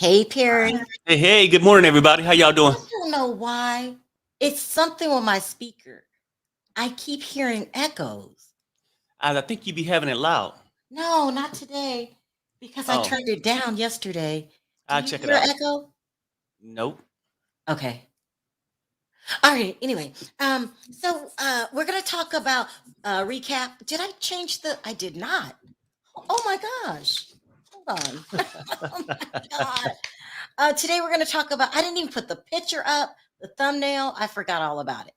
Hey, Perry. Hey, hey, good morning, everybody. How y'all doing? I don't know why. It's something with my speaker. I keep hearing echoes. I think you be having it loud. No, not today, because I Oh, turned it down yesterday. Do I'll you check it hear an out. echo? Nope. Okay. All right. Anyway, we're gonna talk about recap. Did I change the? I did not. Oh my gosh. Hold on. Oh my God. Today we're gonna talk about. I didn't even put the picture up, the thumbnail. I forgot all about it.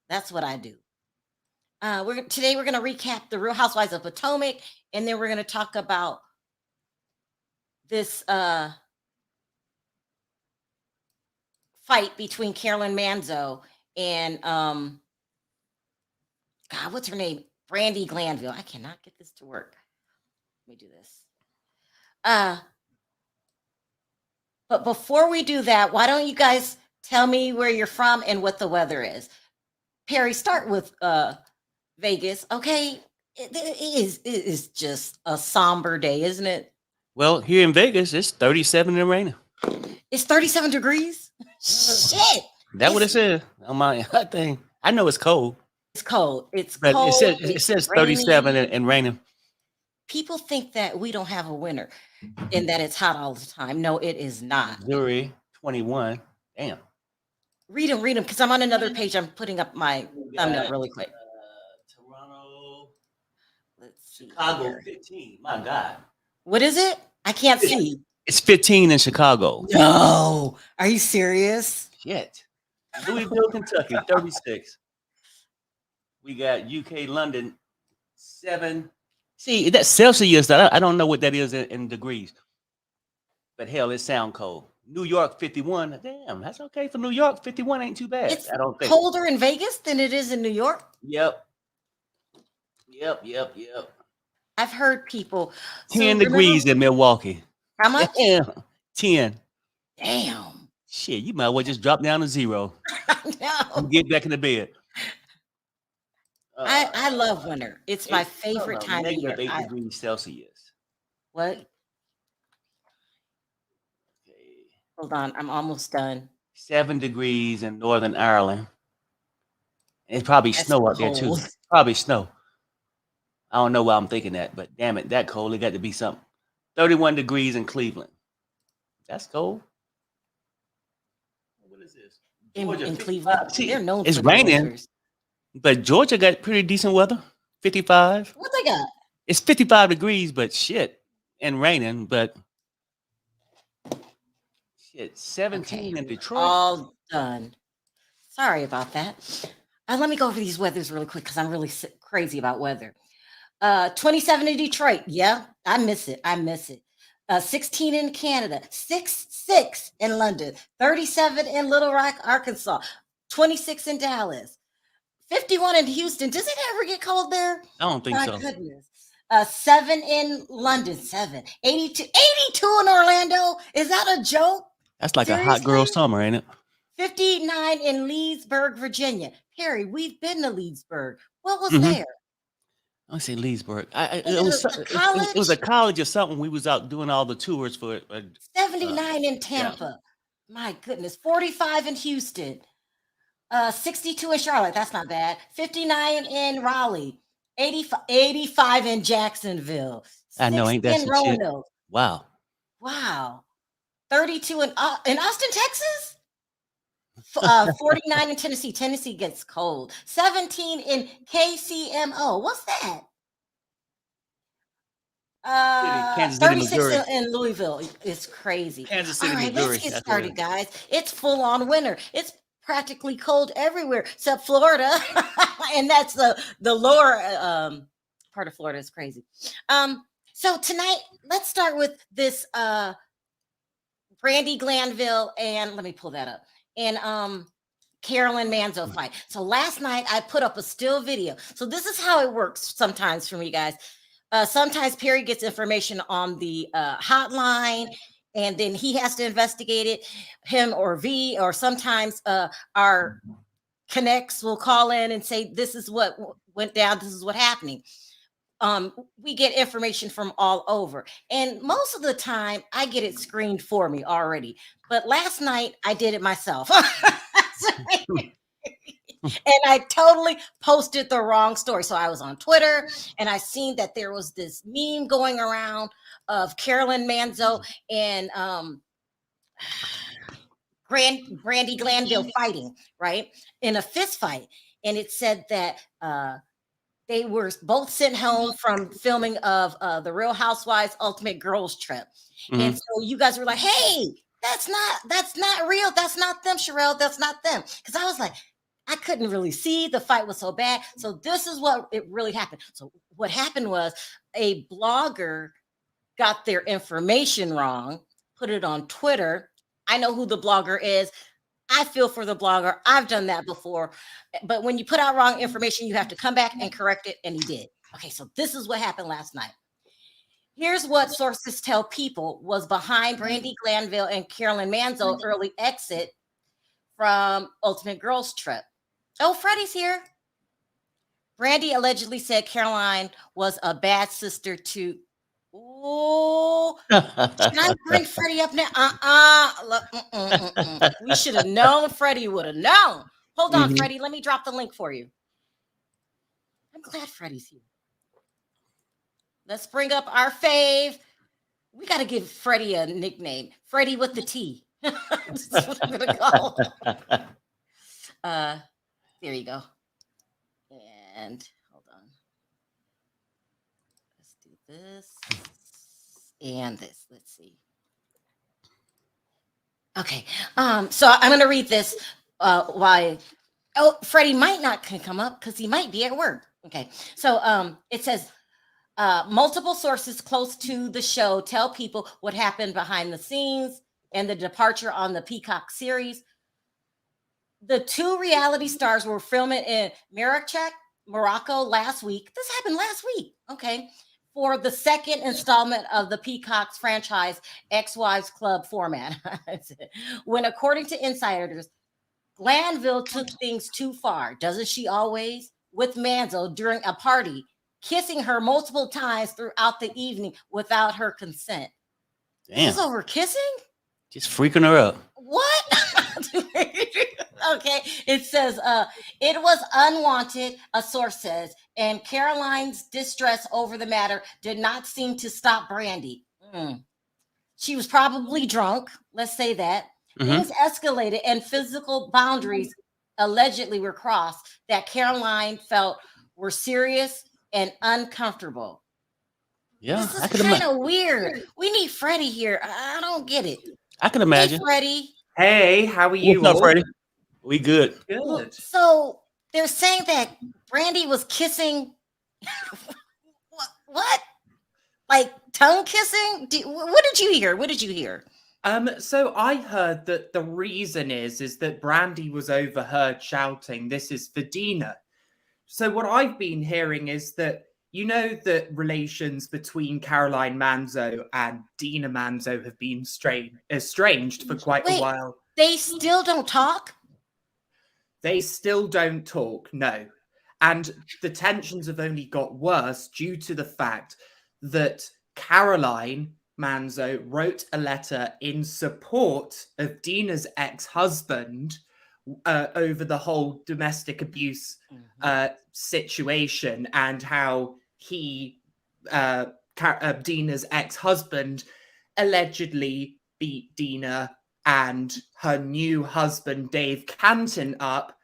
That's what I do. We're gonna recap the Real Housewives of Potomac, and then we're gonna talk about this fight between Carolyn Manzo and God, what's her name? Brandi Glanville. I cannot get this to work. Let me do this. Uh, but before we do that, why don't you guys tell me where you're from and what the weather is? Perry, start with Vegas. Okay, it is just a somber day, isn't it? Well, here in Vegas, it's 37 and raining. It's 37 degrees. Shit. That what it It's says on my thing. I know it's cold, it's cold. It's but it cold. says it It's says 37 rainy. and raining. People think that we don't have a winter and that it's hot all the time. No, it is not. Missouri 21. Damn. Read them, because I'm on another page. I'm putting up my We thumbnail got really quick. Toronto, Let's see Chicago here. 15. My God. What is it? I can't see. It's 15 in Chicago. No. Are you serious? Shit. Louisville, Kentucky 36. We got UK, London 7. See, that's Celsius. I don't know what that is in degrees. But hell, it sound cold. New York 51. Damn, that's okay for New York. 51 ain't too bad. It's I don't think. colder in Vegas than it is in New York. Yep. Yep. I've heard people. So 10 remember degrees in Milwaukee. how much? Damn. 10. Damn. Shit, you might well just drop down to 0 and No. get back in the bed. I love winter. It's my Eight, favorite time of negative year. 8 degrees Celsius. What? Okay. Hold on, I'm almost done. 7 degrees in Northern Ireland. It's probably That's snow up there too. cold. Probably snow. I don't know why I'm thinking that, but damn it, that cold. It got to be something. 31 degrees in Cleveland. That's cold. What is this? Georgia, In 55. Cleveland. They're See, known it's for their raining, winters. but Georgia got pretty decent weather. 55. What they got? It's 55 degrees, but shit, and raining, but shit, Okay, 17 in we're Detroit. all done. Sorry about that. Let me go over these weathers really quick because I'm really crazy about weather. 27 in Detroit. Yeah, I miss it. 16 in Canada. 6 in London. 37 in Little Rock, Arkansas. 26 in Dallas. 51 in Houston. Does it ever get cold there? I don't think My so. goodness. 7 in London. 7. 82 in Orlando. Is that a joke? That's like a hot girl Seriously? summer, ain't it? 59 in Leesburg, Virginia. Perry, we've been to Leesburg. What was Mm-hmm. there? I say Leesburg. Is It was it a it was a college? college or something. We was out doing all the tours for it. 79 in Yeah. Tampa. My goodness. 45 in Houston. 62 in Charlotte. That's not bad. 59 in Raleigh. 85 in Jacksonville. I know, 60 ain't that in some shit? Roanoke. Wow. Wow. 32 in Austin, Texas. 49 in Tennessee. Tennessee gets cold. 17 in KCMO. What's that? Kansas City, 36 Missouri. in Louisville. It's crazy. Kansas All City, right, Missouri. let's get That's what it started, is. guys. It's full on winter. It's practically cold everywhere except Florida, and that's the lower part of Florida is crazy. So tonight, let's start with this Brandi Glanville and let me pull that up and Carolyn Manzo fight. So last night I put up a still video. So this is how it works sometimes for me, guys. Sometimes Perry gets information on the hotline and then he has to investigate it, him or V, or sometimes our connects will call in and say, this is what went down, this is what happening. we get information from all over. And most of the time I get it screened for me already. But last night I did it myself. And I totally posted the wrong story. So I was on Twitter and I seen that there was this meme going around of Carolyn Manzo and Brandi Glanville fighting, right? In a fist fight. And it said that they were both sent home from filming of the Real Housewives Ultimate Girls Trip. And so you guys were like, hey, that's not real. That's not them, Sharrell. That's not them. Because I was like, I couldn't really see. The fight was so bad. So this is what it really happened. So what happened was a blogger got their information wrong, put it on Twitter. I know who the blogger is. I feel for the blogger. I've done that before. But when you put out wrong information, you have to come back and correct it. And he did. Okay, so this is what happened last night. Here's what sources tell people was behind Brandi Glanville and Carolyn Manzo early exit from Ultimate Girls Trip. Oh, Freddie's here. Brandi allegedly said Caroline was a bad sister to. Oh, can I bring Freddie up now? We should have known. Freddie would have known. Hold on, Freddie. Let me drop the link for you. I'm glad Freddie's here. Let's bring up our fave. We got to give Freddie a nickname. Freddie with the T. That's what I'm going to call him. There you go. And hold on. Let's do this and this. Let's see. Okay. So I'm going to read this. Why? Oh, Freddie might not can come up because he might be at work. Okay. So it says multiple sources close to the show tell people what happened behind the scenes and the departure on the Peacock series. The two reality stars were filming in Marrakech, Morocco last week. This happened last week. Okay. For the second installment of the Peacock's franchise Ex-Wives Club format. When, according to insiders, Glanville took things too far, doesn't she always, with Manzo during a party, kissing her multiple times throughout the evening without her consent. Damn. This is over kissing? Just freaking her up. What? Okay. It says, it was unwanted, a source says, and Caroline's distress over the matter did not seem to stop Brandi. She was probably drunk. Let's say that. Things escalated and physical boundaries allegedly were crossed that Caroline felt were serious and uncomfortable. Yeah, this is kind of weird. We need Freddie here. I don't get it. I can imagine. Hey, Freddie. Hey, how are you? What's up, Freddie? We good. Good. So they're saying that Brandi was kissing. What? Like tongue kissing? What did you hear? What did you hear? So I heard that the reason is that Brandi was overheard shouting, "This is for Dina." So what I've been hearing is that, you know, that relations between Caroline Manzo and Dina Manzo have been estranged for quite a while. They still don't talk? They still don't talk, no. And the tensions have only got worse due to the fact that Caroline Manzo wrote a letter in support of Dina's ex-husband over the whole domestic abuse situation, and how he, Dina's ex-husband, allegedly beat Dina and her new husband, Dave Canton, up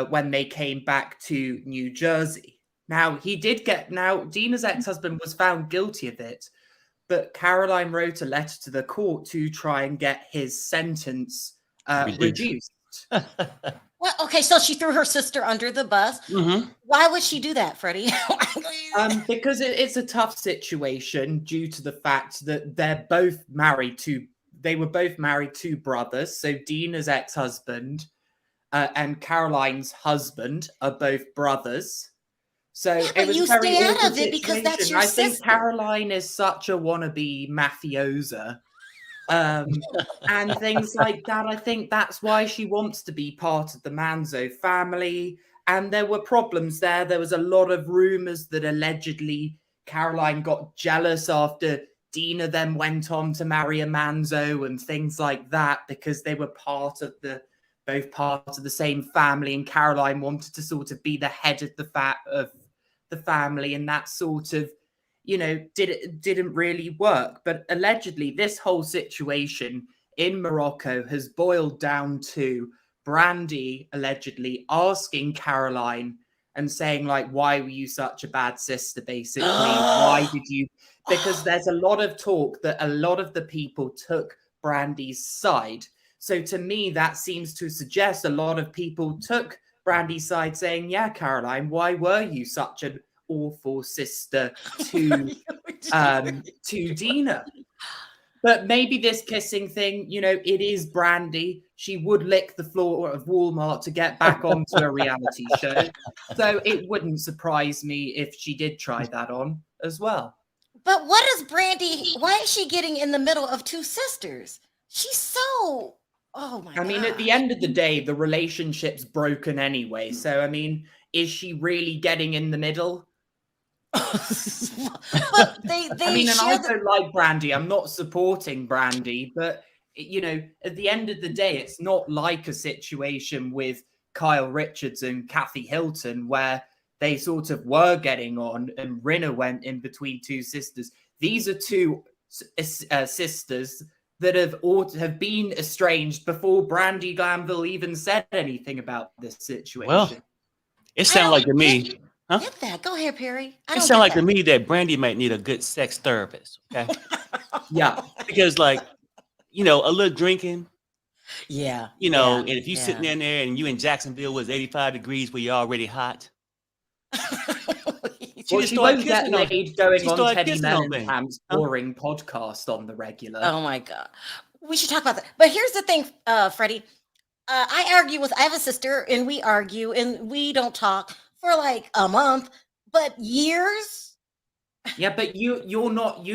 when they came back to New Jersey. Now, Dina's ex-husband was found guilty of it, but Caroline wrote a letter to the court to try and get his sentence reduced. Well, okay, so she threw her sister under the bus. Why would she do that, Freddie? Because it's a tough situation due to the fact that they were both married to brothers. So Dina's ex-husband and Caroline's husband are both brothers. So it was you very stay out awkward of it because situation. that's your sister. I think Caroline is such a wannabe mafiosa. And things like that. I think that's why she wants to be part of the Manzo family. And there were problems there. There was a lot of rumors that allegedly Caroline got jealous after Dina then went on to marry a Manzo and things like that, because they were both part of the same family, and Caroline wanted to sort of be the head of the family, and that sort of, didn't really work. But allegedly, this whole situation in Morocco has boiled down to Brandi allegedly asking Caroline and saying, like, why were you such a bad sister, basically? Why did you? Because there's a lot of talk that a lot of the people took Brandi's side. So to me, that seems to suggest a lot of people took Brandi's side, saying, yeah, Caroline, why were you such an awful sister to Dina? But maybe this kissing thing, it is Brandi. She would lick the floor of Walmart to get back onto a reality show. So it wouldn't surprise me if she did try that on as well. But what is Brandi? Why is she getting in the middle of two sisters? She's so, oh my God. I mean, at the end of the day, the relationship's broken anyway. So, I mean, is she really getting in the middle? But they I mean, and I don't like Brandi. I'm not supporting Brandi, but at the end of the day, it's not like a situation with Kyle Richards and Kathy Hilton where they sort of were getting on and Rinna went in between two sisters. These are two sisters that have been estranged before Brandi Glanville even said anything about this situation. Well, it sounds like to me. Huh? Get that. Go ahead, Perry. It sounds like to me that Brandi might need a good sex therapist. Okay. Yeah. Because, like, a little drinking. Yeah. And if you sitting in there and you in Jacksonville was 85 degrees where you're already hot. She won't get laid going on Teddy Mellingham's boring podcast on the regular. Oh my God. We should talk about that. But here's the thing, Freddie. I have a sister and we argue and we don't talk for like a month, but years. Yeah, but you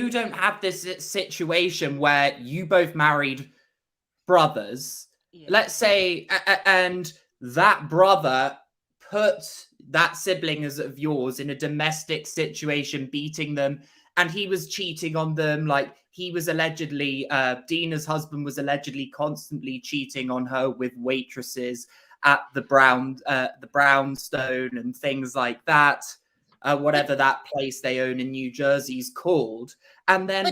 don't have this situation where you both married brothers. Yeah. Let's say, and that brother put that sibling of yours in a domestic situation, beating them, and he was cheating on them. Like, he was allegedly, Dina's husband was allegedly constantly cheating on her with waitresses at the Brownstone and things like that, whatever that place they own in New Jersey is called. And then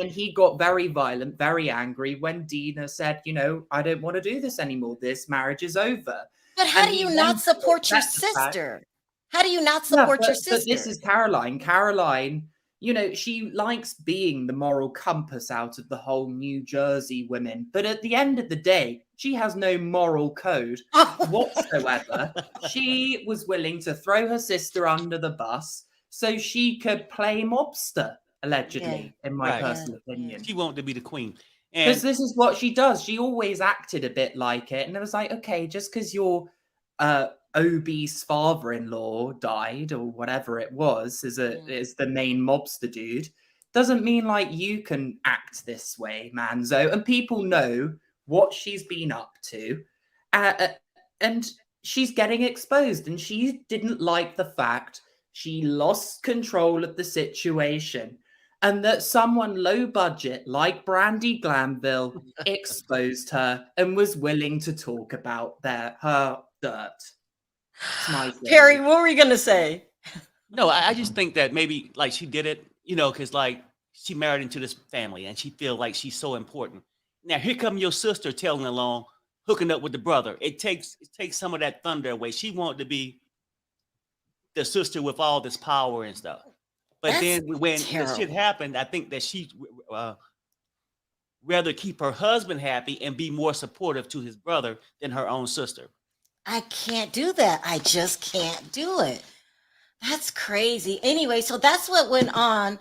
he got very violent, very angry when Dina said, I don't want to do this anymore. This marriage is over. But how do you not support your sister? How do you not support your sister? But this is Caroline. Caroline, she likes being the moral compass out of the whole New Jersey women. But at the end of the day, she has no moral code whatsoever. She was willing to throw her sister under the bus so she could play mobster, allegedly, in my personal opinion. She wanted to be the queen. Because this is what she does. She always acted a bit like it. And it was like, okay, just because your obese father-in-law died or whatever it was, is the main mobster dude, doesn't mean like you can act this way, Manzo. And people know what she's been up to. And she's getting exposed. And she didn't like the fact she lost control of the situation. And that someone low budget like Brandi Glanville exposed her and was willing to talk about her dirt. Perry, what were you going to say? No, I just think that maybe like she did it, because like she married into this family and she feel like she's so important. Now here come your sister telling along, hooking up with the brother. It takes some of that thunder away. She wanted to be the sister with all this power and stuff. But then when the shit happened, I think that she rather keep her husband happy and be more supportive to his brother than her own sister. I can't do that. I just can't do it. That's crazy. Anyway, so that's what went on.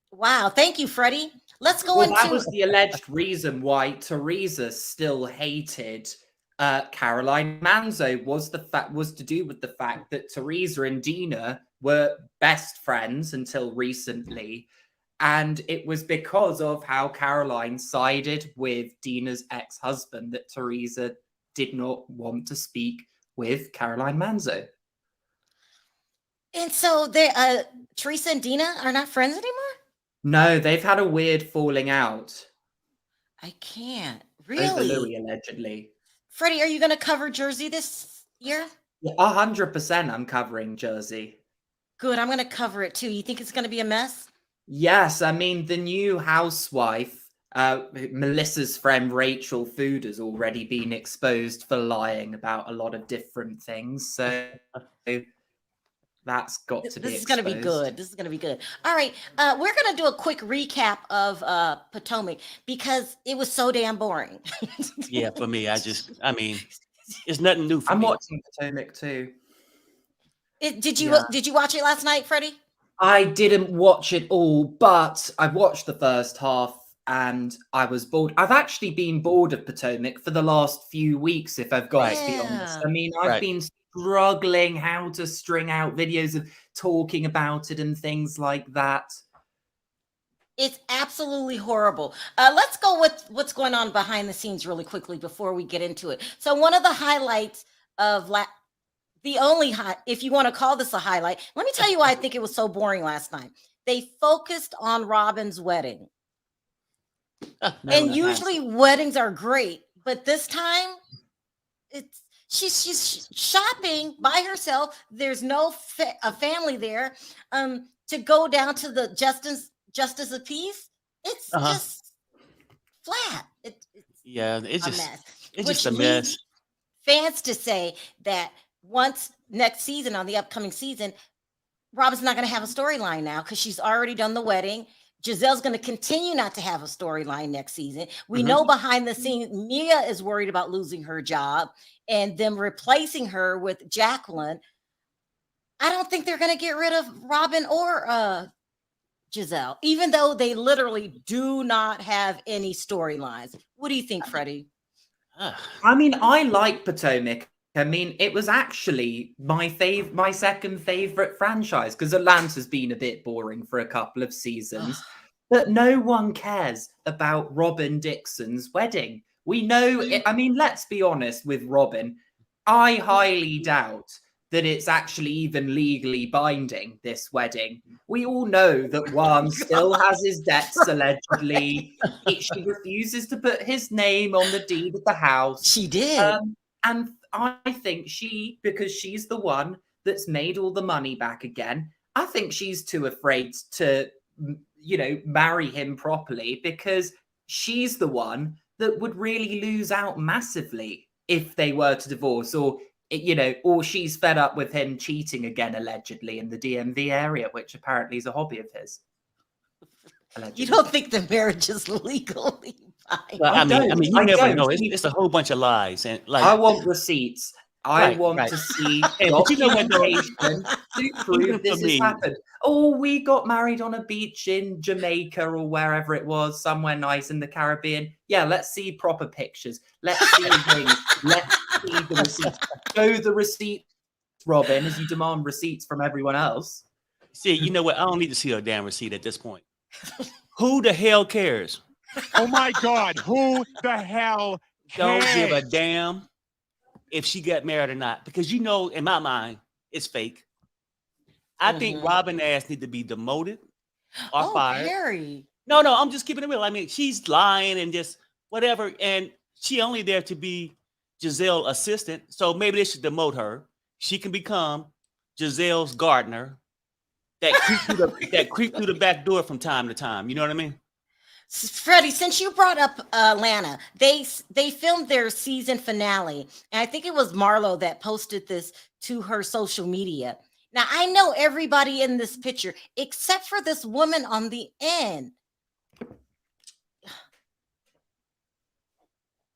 Wow. Thank you, Freddie. Let's go into... That was the alleged reason why Teresa still hated Caroline Manzo was to do with the fact that Teresa and Dina were best friends until recently. And it was because of how Caroline sided with Dina's ex-husband that Teresa did not want to speak with Caroline Manzo. And so Teresa and Dina are not friends anymore? No, they've had a weird falling out I can't. over Really? Louis, allegedly. Freddie, are you going to cover Jersey this year? Yeah, 100% I'm covering Jersey. Good. I'm going to cover it too. You think it's going to be a mess? Yes, I mean, the new housewife, Melissa's friend Rachel Food, has already been exposed for lying about a lot of different things. So that's got to be This is going to be good. This is going to be good. All right. We're going to do a quick recap of Potomac because it was so damn boring. Yeah, for me, I mean, it's nothing new for I'm me. watching Potomac too. Did you Yeah. watch it last night, Freddie? I didn't watch it all, but I watched the first half and I was bored. I've actually been bored of Potomac for the last few weeks, if I've got to be honest. I mean, I've been struggling how to string out videos of talking about it and things like that. It's absolutely horrible. Let's go with what's going on behind the scenes really quickly before we get into it. So one of the highlights of the only if you want to call this a highlight, let me tell you why I think it was so boring last night. They focused on Robin's wedding. And usually weddings are great, but this time she's shopping by herself. There's no a family there. To go down to the justice of peace, it's just flat. It's it's a mess. It's just a mess. Fans to say that once next season, on the upcoming season, Robin's not going to have a storyline now because she's already done the wedding. Giselle's going to continue not to have a storyline next season. We know behind the scenes, Mia is worried about losing her job and them replacing her with Jacqueline. I don't think they're going to get rid of Robin or Giselle, even though they literally do not have any storylines. What do you think, Freddie? I mean, I like Potomac. I mean, it was actually my second favorite franchise because Atlanta's been a bit boring for a couple of seasons. But no one cares about Robin Dixon's wedding. We know, I mean, let's be honest with Robin. I highly doubt that it's actually even legally binding, this wedding. We all know that Juan still has his debts, allegedly. She refuses to put his name on the deed of the house. She did. And I think because she's the one that's made all the money back again, I think she's too afraid to, marry him properly because she's the one that would really lose out massively if they were to divorce or she's fed up with him cheating again, allegedly, in the DMV area, which apparently is a hobby of his. Allegedly. You don't think the marriage is legally fine? Well, I mean, you never know. It's a whole bunch of lies, and I want receipts. I want to see documentation to prove this has happened. Oh, we got married on a beach in Jamaica or wherever it was, somewhere nice in the Caribbean. Yeah, let's see proper pictures. Let's see rings. Let's see the receipts. Show the receipts, Robin, as you demand receipts from everyone else. See, you know what? I don't need to see a damn receipt at this point. Who the hell cares? Oh my God, who the hell cares? Don't give a damn if she got married or not, because in my mind, it's fake. I think Robin ass need to be demoted or fired. Harry. No, I'm just keeping it real. I mean, she's lying and just whatever, and she only there to be Giselle's assistant, so maybe they should demote her. She can become Giselle's gardener that creep through the back door from time to time. You know what I mean? Freddie, since you brought up Atlanta, they filmed their season finale, and I think it was Marlo that posted this to her social media. Now, I know everybody in this picture, except for this woman on the end.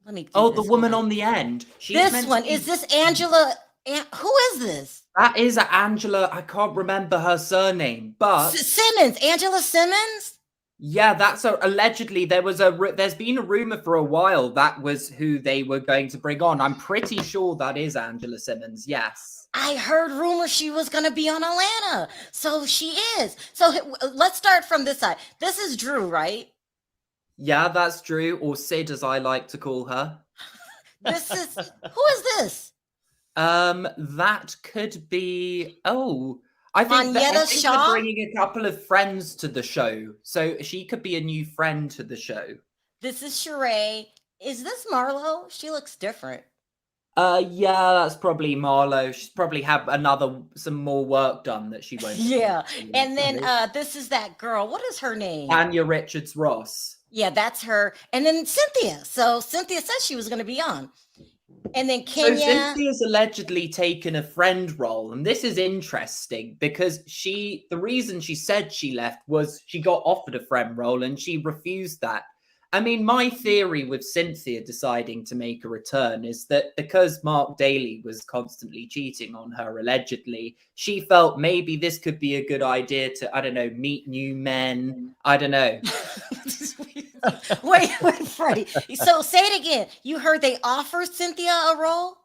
Let me. The woman on the end. This one is this Angela? Who is this? That is Angela. I can't remember her surname, but Simmons. Angela Simmons. Yeah, that's allegedly there's been a rumor for a while that was who they were going to bring on. I'm pretty sure that is Angela Simmons. Yes. I heard rumors she was going to be on Atlanta. So she is. So let's start from this side. This is Drew, right? Yeah, that's Drew, or Sid as I like to call her. Who is this? That could be I think Monietta they're Shaw? bringing a couple of friends to the show, so she could be a new friend to the show. This is Sheree. Is this Marlo? She looks different. Yeah, that's probably Marlo. She's probably had some more work done that she won't. Yeah. And then this is that girl. What is her name? Tanya Richards Ross. Yeah, that's her. And then Cynthia. So Cynthia said she was going to be on. And then So Kenya. Cynthia's allegedly taken a friend role, and this is interesting because the reason she said she left was she got offered a friend role and she refused that. I mean, my theory with Cynthia deciding to make a return is that because Mark Daly was constantly cheating on her, allegedly, she felt maybe this could be a good idea to, I don't know, meet new men. I don't know. wait, Freddie. So say it again. You heard they offered Cynthia a role?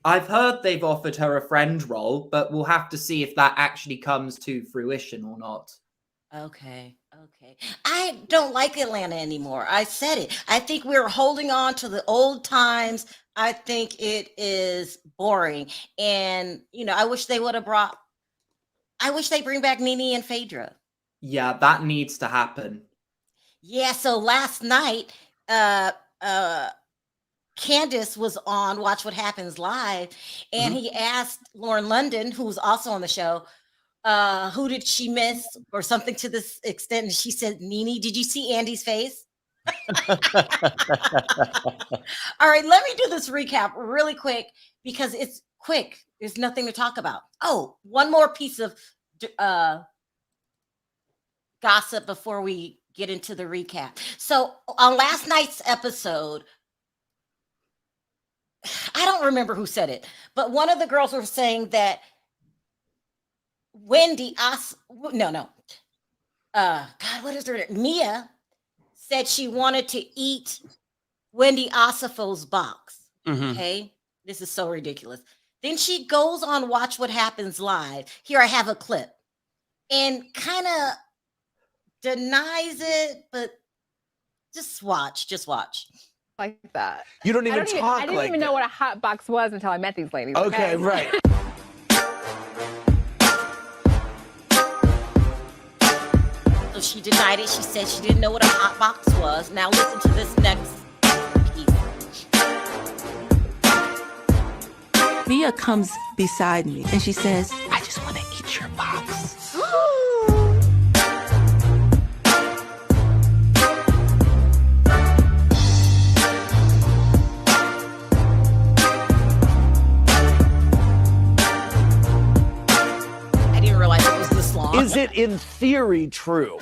I've heard they've offered her a friend role, but we'll have to see if that actually comes to fruition or not. Okay. I don't like Atlanta anymore. I said it. I think we're holding on to the old times. I think it is boring. And, I wish they bring back Nene and Phaedra. Yeah, that needs to happen. Yeah, so last night, Candace was on Watch What Happens Live, and he asked Lauren London, who was also on the show, who did she miss or something to this extent. And she said, Nene. Did you see Andy's face? All right, let me do this recap really quick because it's quick. There's nothing to talk about. Oh, one more piece of gossip before we get into the recap. So on last night's episode, I don't remember who said it, but one of the girls were saying that Wendy God, what is her name? Mia said she wanted to eat Wendy Osefo's box. Okay, this is so ridiculous. Then she goes on Watch What Happens Live. Here I have a clip, and kind of denies it, but just watch. Like that. You don't even talk I didn't even know what a hot box was until I met these ladies. Okay, right. So she denied it. She said she didn't know what a hot box was. Now listen to this next piece. Mia comes beside me and she says, I just want to eat your box. I didn't realize it was this long. Is it in theory true?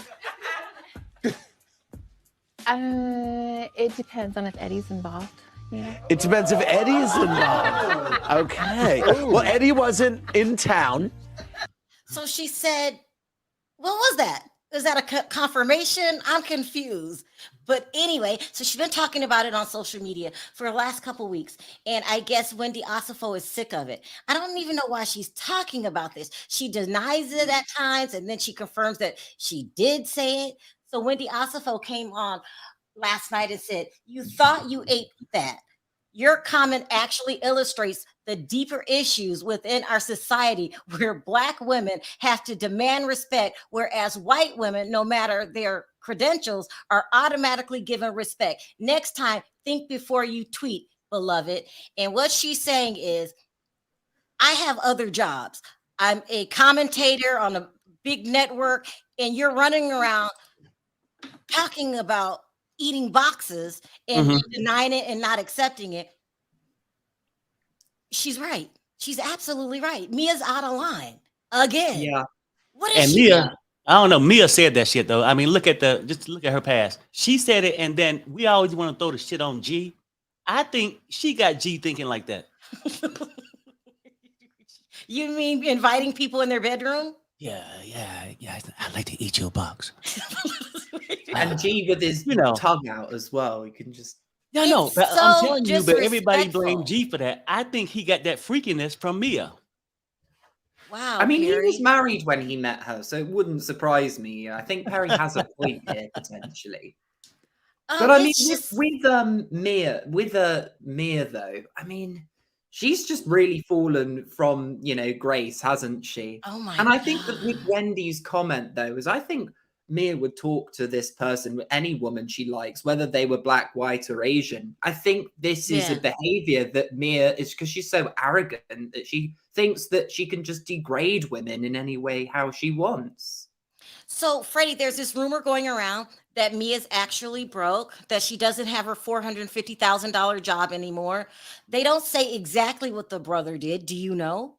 It depends on if Eddie's involved. Yeah. It depends if Eddie's involved. Okay. Well, Eddie wasn't in town. So she said, what was that? Is that a confirmation? I'm confused. But anyway, so she's been talking about it on social media for the last couple of weeks. And I guess Wendy Osefo is sick of it. I don't even know why she's talking about this. She denies it at times, and then she confirms that she did say it. So Wendy Osefo came on last night and said, you thought you ate that. Your comment actually illustrates the deeper issues within our society where Black women have to demand respect, whereas white women, no matter their credentials, are automatically given respect. Next time, think before you tweet, beloved. And what she's saying is, I have other jobs. I'm a commentator on a big network, and you're running around talking about eating boxes and denying it and not accepting it. She's right. She's absolutely right. Mia's out of line again. Yeah. What is And she Mia, doing? I don't know. Mia said that shit though. I mean, look at her past. She said it, and then we always want to throw the shit on G. I think she got G thinking like that. You mean inviting people in their bedroom? Yeah. I'd like to eat your box. And G with his tongue out as well. You can just. No. It's I'm so telling you, but everybody disrespectful. blamed G for that. I think he got that freakiness from Mia. Wow. I mean, Perry. he was married when he met her, so it wouldn't surprise me. I think Perry has a point here potentially. But I mean, it's just- with Mia though, I mean, She's just really fallen from, grace, hasn't she? Oh my And I think that with God. Wendy's comment, though, is I think Mia would talk to this person, any woman she likes, whether they were black, white, or Asian. I think this is a Yeah. behavior that Mia is, because she's so arrogant that she thinks that she can just degrade women in any way how she wants. So, Freddie, there's this rumor going around that Mia's actually broke, that she doesn't have her $450,000 job anymore. They don't say exactly what the brother did. Do you know?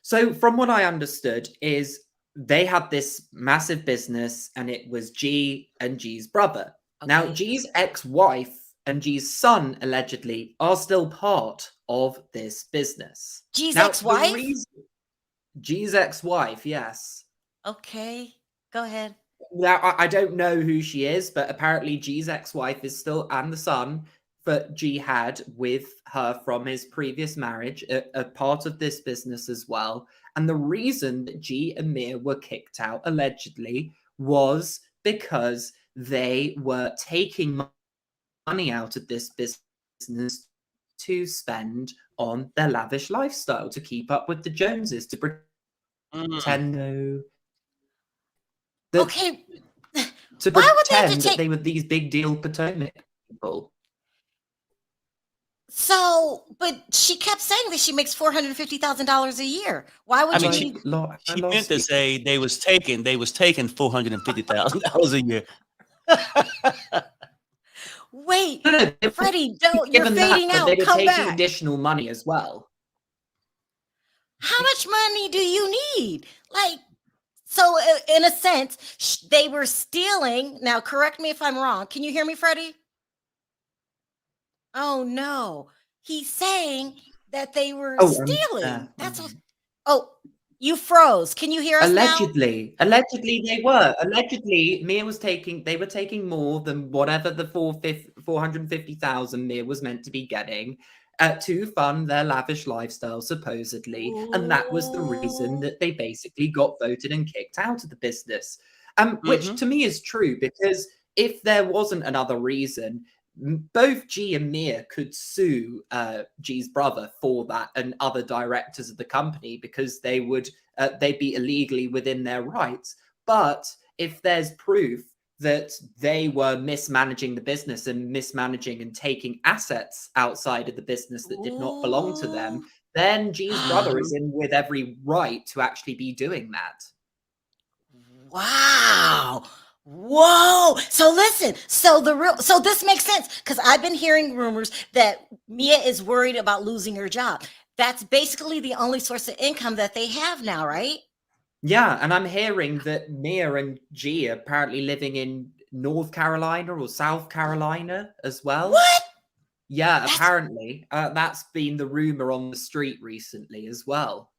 So from what I understood is they had this massive business and it was G and G's brother. Now, Okay. G's ex-wife and G's son allegedly are still part of this business. G's Now, the ex-wife? G's ex-wife, yes. Okay, go ahead. Now, I don't know who she is, but apparently G's ex-wife is still, and the son that G had with her from his previous marriage, a part of this business as well. And the reason that G and Mia were kicked out, allegedly, was because they were taking money out of this business to spend on their lavish lifestyle, to keep up with the Joneses, to pretend Okay, to why would they have to pretend that take? they were these big deal Potomac people. So, but she kept saying that she makes $450,000 a year. Why would I mean, you she- need? She meant to say they was taking $450,000 a year. Wait, No, no, they were Freddie, don't. You're given that, fading but they out. were Come taking back. additional money as well. How much money do you need? Like, so in a sense, they were stealing. Now, correct me if I'm wrong. Can you hear me, Freddie? Oh no, he's saying that they were stealing. That's what. Oh, you froze. Can you hear us now? Allegedly they were. Allegedly, Mia was they were taking more than whatever the 450,000 Mia was meant to be getting to fund their lavish lifestyle, supposedly. And that was the reason that they basically got voted and kicked out of the business. Which to me is true, because if there wasn't another reason, both G and Mia could sue G's brother for that and other directors of the company, because they would they'd be illegally within their rights. But if there's proof that they were mismanaging the business and mismanaging and taking assets outside of the business that did not belong to them, then G's brother is in with every right to actually be doing that. Wow. Whoa. So listen, so this makes sense, because I've been hearing rumors that Mia is worried about losing her job. That's basically the only source of income that they have now, right? Yeah, and I'm hearing that Mia and G are apparently living in North Carolina or South Carolina as well. What? Yeah, apparently. That's been the rumor on the street recently as well.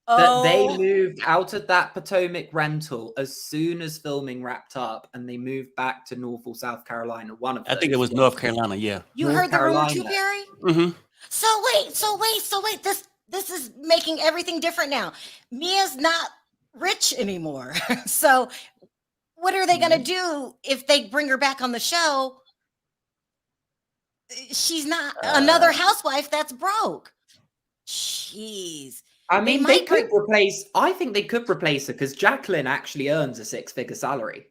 That they moved out of that Potomac rental as soon as filming wrapped up, and they moved back to North or South Carolina. One of I think it was North Carolina. Yeah. You North heard the rumor too, Carolina. Perry? So wait. This is making everything different now. Mia's not rich anymore. So what are they going to do if they bring her back on the show? She's not another housewife that's broke. Jeez. I mean, might they could replace. I think they could replace her, because Jacqueline actually earns a 6-figure salary.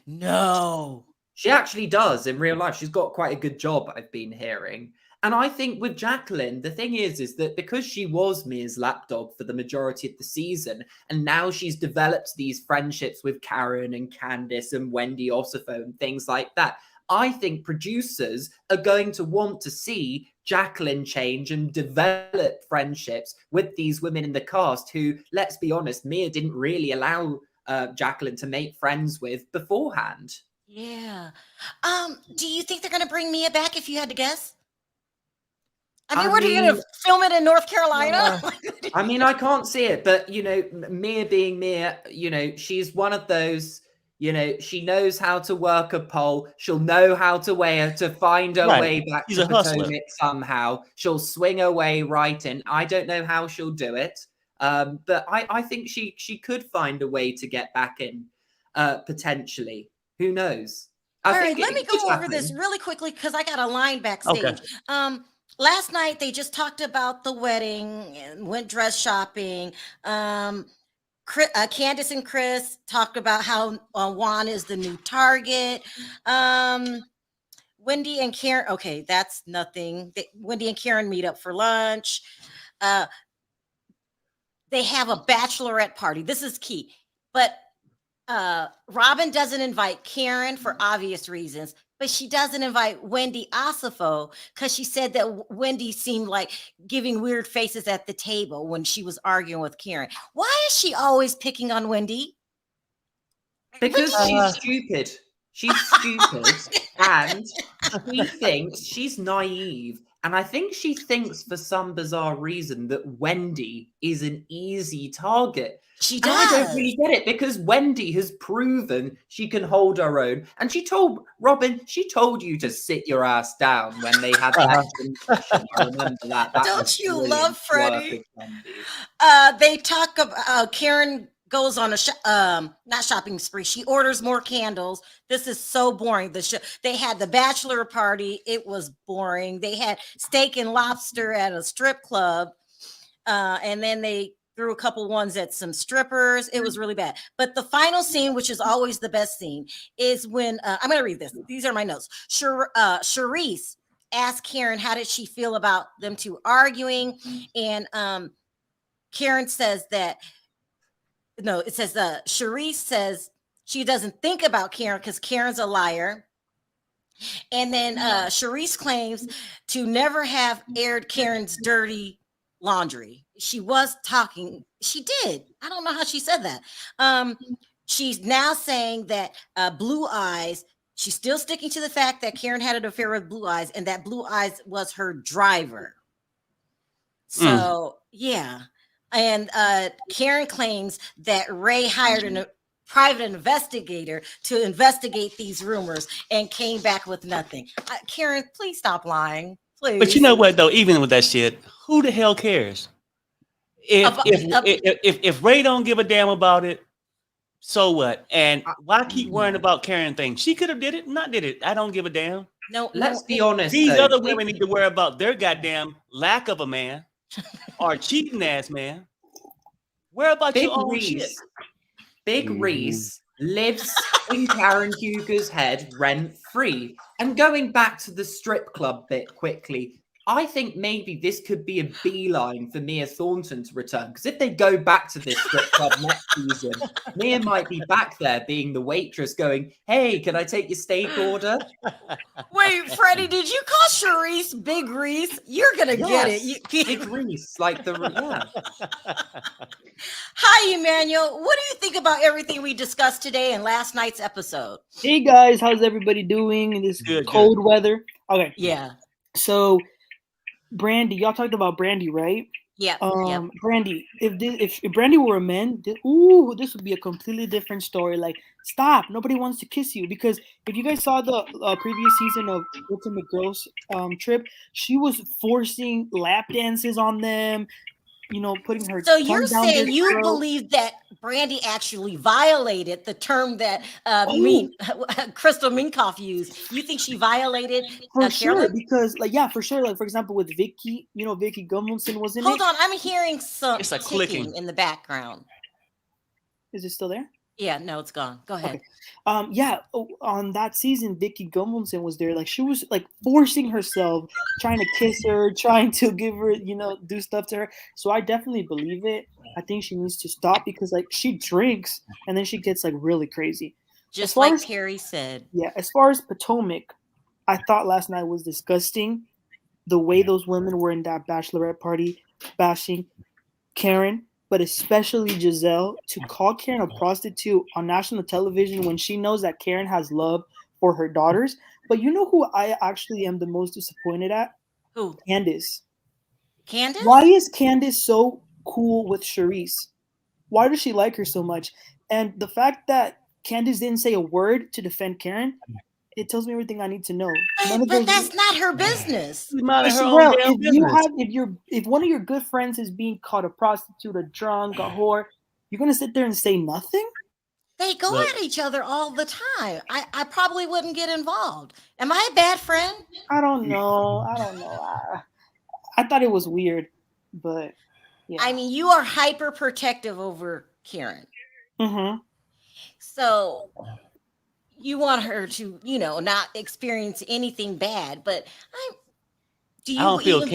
No. She actually does in real life. She's got quite a good job, I've been hearing. And I think with Jacqueline, the thing is that because she was Mia's lapdog for the majority of the season, and now she's developed these friendships with Karen and Candice and Wendy Osefo and things like that, I think producers are going to want to see Jacqueline change and develop friendships with these women in the cast who, let's be honest, Mia didn't really allow Jacqueline to make friends with beforehand. Yeah. Do you think they're going to bring Mia back, if you had to guess? I mean, what are you going to film it in North Carolina? I mean, I can't see it, but, Mia being Mia, she's one of those, she knows how to work a pole. She'll know how to find her way back She's to a hustler. Potomac somehow. She'll swing her way right in. I don't know how she'll do it, but I think she could find a way to get back in, potentially. Who knows? All right, let me go over this really quickly, because I got a line backstage. Okay. last night they just talked about the wedding and went dress shopping. Candace and Chris talked about how Juan is the new target. Wendy and Karen, okay, that's nothing. Wendy and Karen meet up for lunch. They have a bachelorette party. This is key. But Robin doesn't invite Karen for obvious reasons, but she doesn't invite Wendy Osefo because she said that Wendy seemed like giving weird faces at the table when she was arguing with Karen. Why is she always picking on Wendy? Because she's stupid. She's stupid and she thinks she's naive. And I think she thinks for some bizarre reason that Wendy is an easy target. She And I does. don't really get it because Wendy has proven she can hold her own. And she told Robin, she told you to sit your ass down when they had that discussion. I remember that. Don't was you brilliant love work Freddie? of Wendy. They talk about Karen goes on a not shopping spree. She orders more candles. This is so boring. They had the bachelor party. It was boring. They had steak and lobster at a strip club, and then they threw a couple ones at some strippers. It was really bad. But the final scene, which is always the best scene, is when I'm going to read this. These are my notes. Charisse asked Karen how did she feel about them two arguing, and Karen says that. No, it says Charisse says she doesn't think about Karen because Karen's a liar. And then Charisse claims to never have aired Karen's dirty laundry. She was talking. She did. I don't know how she said that. She's now saying that Blue Eyes, she's still sticking to the fact that Karen had an affair with Blue Eyes and that Blue Eyes was her driver. So, yeah. And Karen claims that Ray hired a private investigator to investigate these rumors and came back with nothing. Karen, please stop lying. Please. But you know what, though? Even with that shit, who the hell cares? If Ray don't give a damn about it, so what? And why keep worrying about Karen things? She could have did it, not did it. I don't give a damn. No, let's be honest. These other women need to worry about their goddamn lack of a man or cheating ass man. Where about your own shit? Big Reese lives in Karen Huger's head rent free. And going back to the strip club bit quickly, I think maybe this could be a beeline for Mia Thornton to return. Because if they go back to this strip club next season, Mia might be back there being the waitress going, hey, can I take your steak order? Wait, Freddie, did you call Charisse Big Reese? You're going to get it. Big Reese, like the, yeah. Hi, Emmanuel. What do you think about everything we discussed today in last night's episode? Hey, guys. How's everybody doing in this cold weather? Okay. Yeah. So, Brandi, y'all talked about Brandi, right? Yeah. Brandi, if Brandi were a man, this would be a completely different story. Like, stop, nobody wants to kiss you. Because if you guys saw the previous season of Ultimate Girls Trip, she was forcing lap dances on them. You know, putting her. So you're saying you believe that Brandi actually violated the term that Crystal Minkoff used? You think she violated? For sure, because for sure. Like for example, with Vicky, Vicky Gumbelson was in it. Hold on, I'm hearing some. It's like clicking in the background. Is it still there? Yeah, no, it's gone. Go ahead. Okay. On that season, Vicky Gumbelson was there. Like she was like forcing herself, trying to kiss her, trying to give her, do stuff to her. So I definitely believe it. I think she needs to stop because like she drinks and then she gets like really crazy. Just like Terry said. Yeah. As far as Potomac, I thought last night was disgusting. The way those women were in that bachelorette party bashing Karen. But especially Giselle, to call Karen a prostitute on national television when she knows that Karen has love for her daughters. But you know who I actually am the most disappointed at? Who? Candace. Candace? Why is Candace so cool with Charisse? Why does she like her so much? And the fact that Candace didn't say a word to defend Karen, it tells me everything I need to know. But that's not her business. If one of your good friends is being called a prostitute, a drunk, a whore, you're gonna sit there and say nothing? They go at each other all the time. I probably wouldn't get involved. Am I a bad friend? I don't know. I thought it was weird, but yeah. I mean, you are hyper protective over Karen. Mm-hmm. So you want her to, not experience anything bad. But do I you don't feel even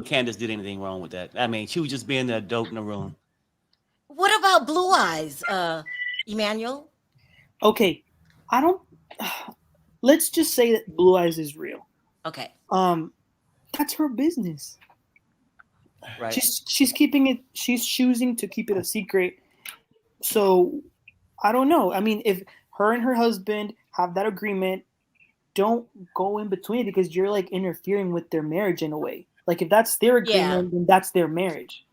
Candace did anything wrong with that. I mean, she was just being the adult in the room. what about Blue Eyes, Emmanuel? Okay, I don't. Let's just say that Blue Eyes is real. Okay. That's her business. Right. She's keeping it. She's choosing to keep it a secret. So I don't know. I mean, if her and her husband have that agreement, don't go in between because you're like interfering with their marriage in a way. Like if that's their agreement, then that's their marriage.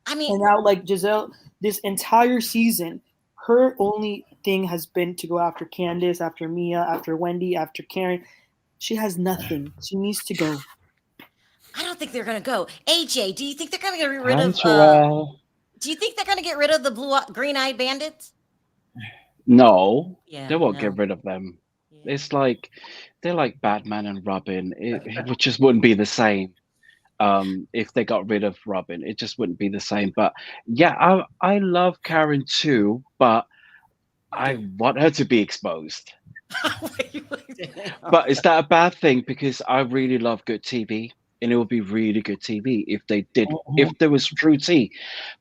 I mean, and now like Giselle, this entire season, her only thing has been to go after Candace, after Mia, after Wendy, after Karen. She has nothing. She needs to go. I don't think they're gonna go. AJ, do you think they're gonna get rid Hi, of? Sharrell. Do you think they're gonna get rid of the green-eyed bandits? No, Yeah, they won't no. get rid of them. Yeah. It's like they're like Batman and Robin. It just wouldn't be the same if they got rid of Robin. It just wouldn't be the same. But yeah, I love Karen too, but I want her to be exposed. But is that a bad thing? Because I really love good TV, and it would be really good TV if they did, if there was true tea.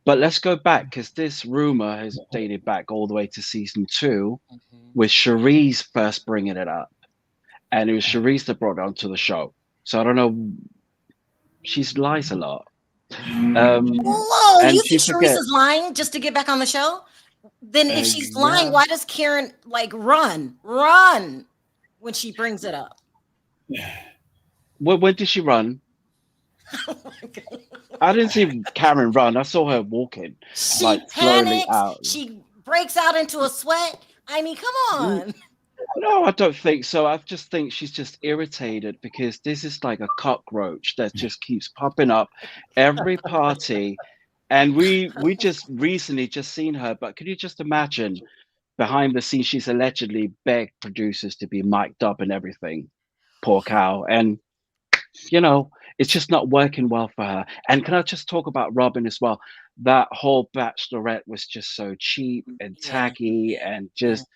But let's go back because this rumor has dated back all the way to season 2, with Cherise first bringing it up, and it was Cherise that brought it onto the show. So I don't know. She lies a lot. Whoa! and You she think Sharice forget- is lying just to get back on the show? Then if she's lying, yeah. why does Karen like run when she brings it up? Well, when did she run? I didn't see Karen run. I saw her walking, She like slowly panics. out. She breaks out into a sweat. I mean, come on. No, I don't think so. I just think she's just irritated because this is like a cockroach that just keeps popping up every party. And we just recently just seen her, but can you just imagine behind the scenes she's allegedly begged producers to be mic'd up and everything. Poor cow. And it's just not working well for her. And can I just talk about Robin as well? That whole Bachelorette was just so cheap and tacky and just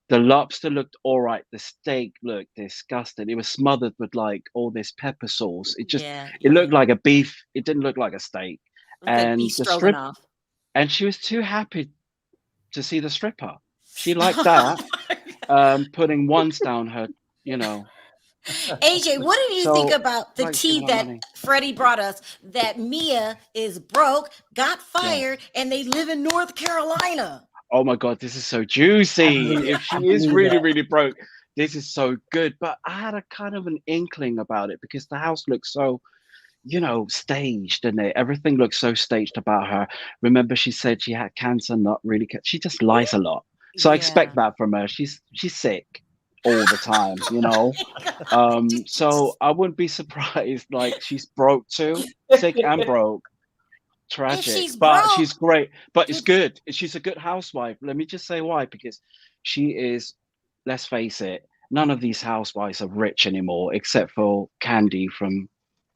the lobster looked all right. The steak looked disgusting. It was smothered with like all this pepper sauce. It just it looked like a beef. It didn't look like a steak. And beef the stroganoff. and she was too happy to see the stripper. She liked that. Putting ones down her, AJ, what did you think about the tea that Freddie brought us? That Mia is broke, got fired, and they live in North Carolina. Oh my God, this is so juicy. If she is really, really broke, this is so good. But I had a kind of an inkling about it because the house looks so, staged, and everything looks so staged about her. Remember, she said she had cancer, not really. She just lies a lot. So I expect that from her. She's sick all the time, So I wouldn't be surprised. Like she's broke too, sick and broke. Tragic, but she's great. But it's good. She's a good housewife. Let me just say why. Because she is. Let's face it. None of these housewives are rich anymore, except for Candy from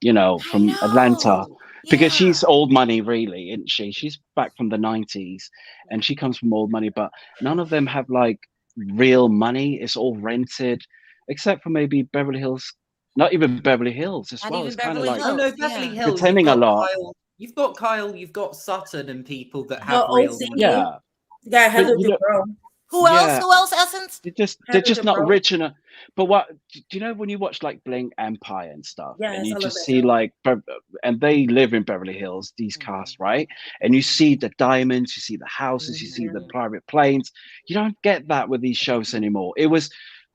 Atlanta. Because she's old money, really, isn't she? She's back from the 90s, and she comes from old money. But none of them have like real money. It's all rented, except for maybe Beverly Hills. Not even Beverly Hills as well. It's kind of like Beverly Hills. pretending a lot. You've got Kyle, you've got Sutton, and people that have real money. Yeah. Yeah, Heather Dubrow. Who else? Who else? Essence? They're just not rich enough. But what do you know when you watch like Bling Empire and stuff, and you just see like, and they live in Beverly Hills, these casts, right? And you see the diamonds, you see the houses, you see the private planes. You don't get that with these shows anymore.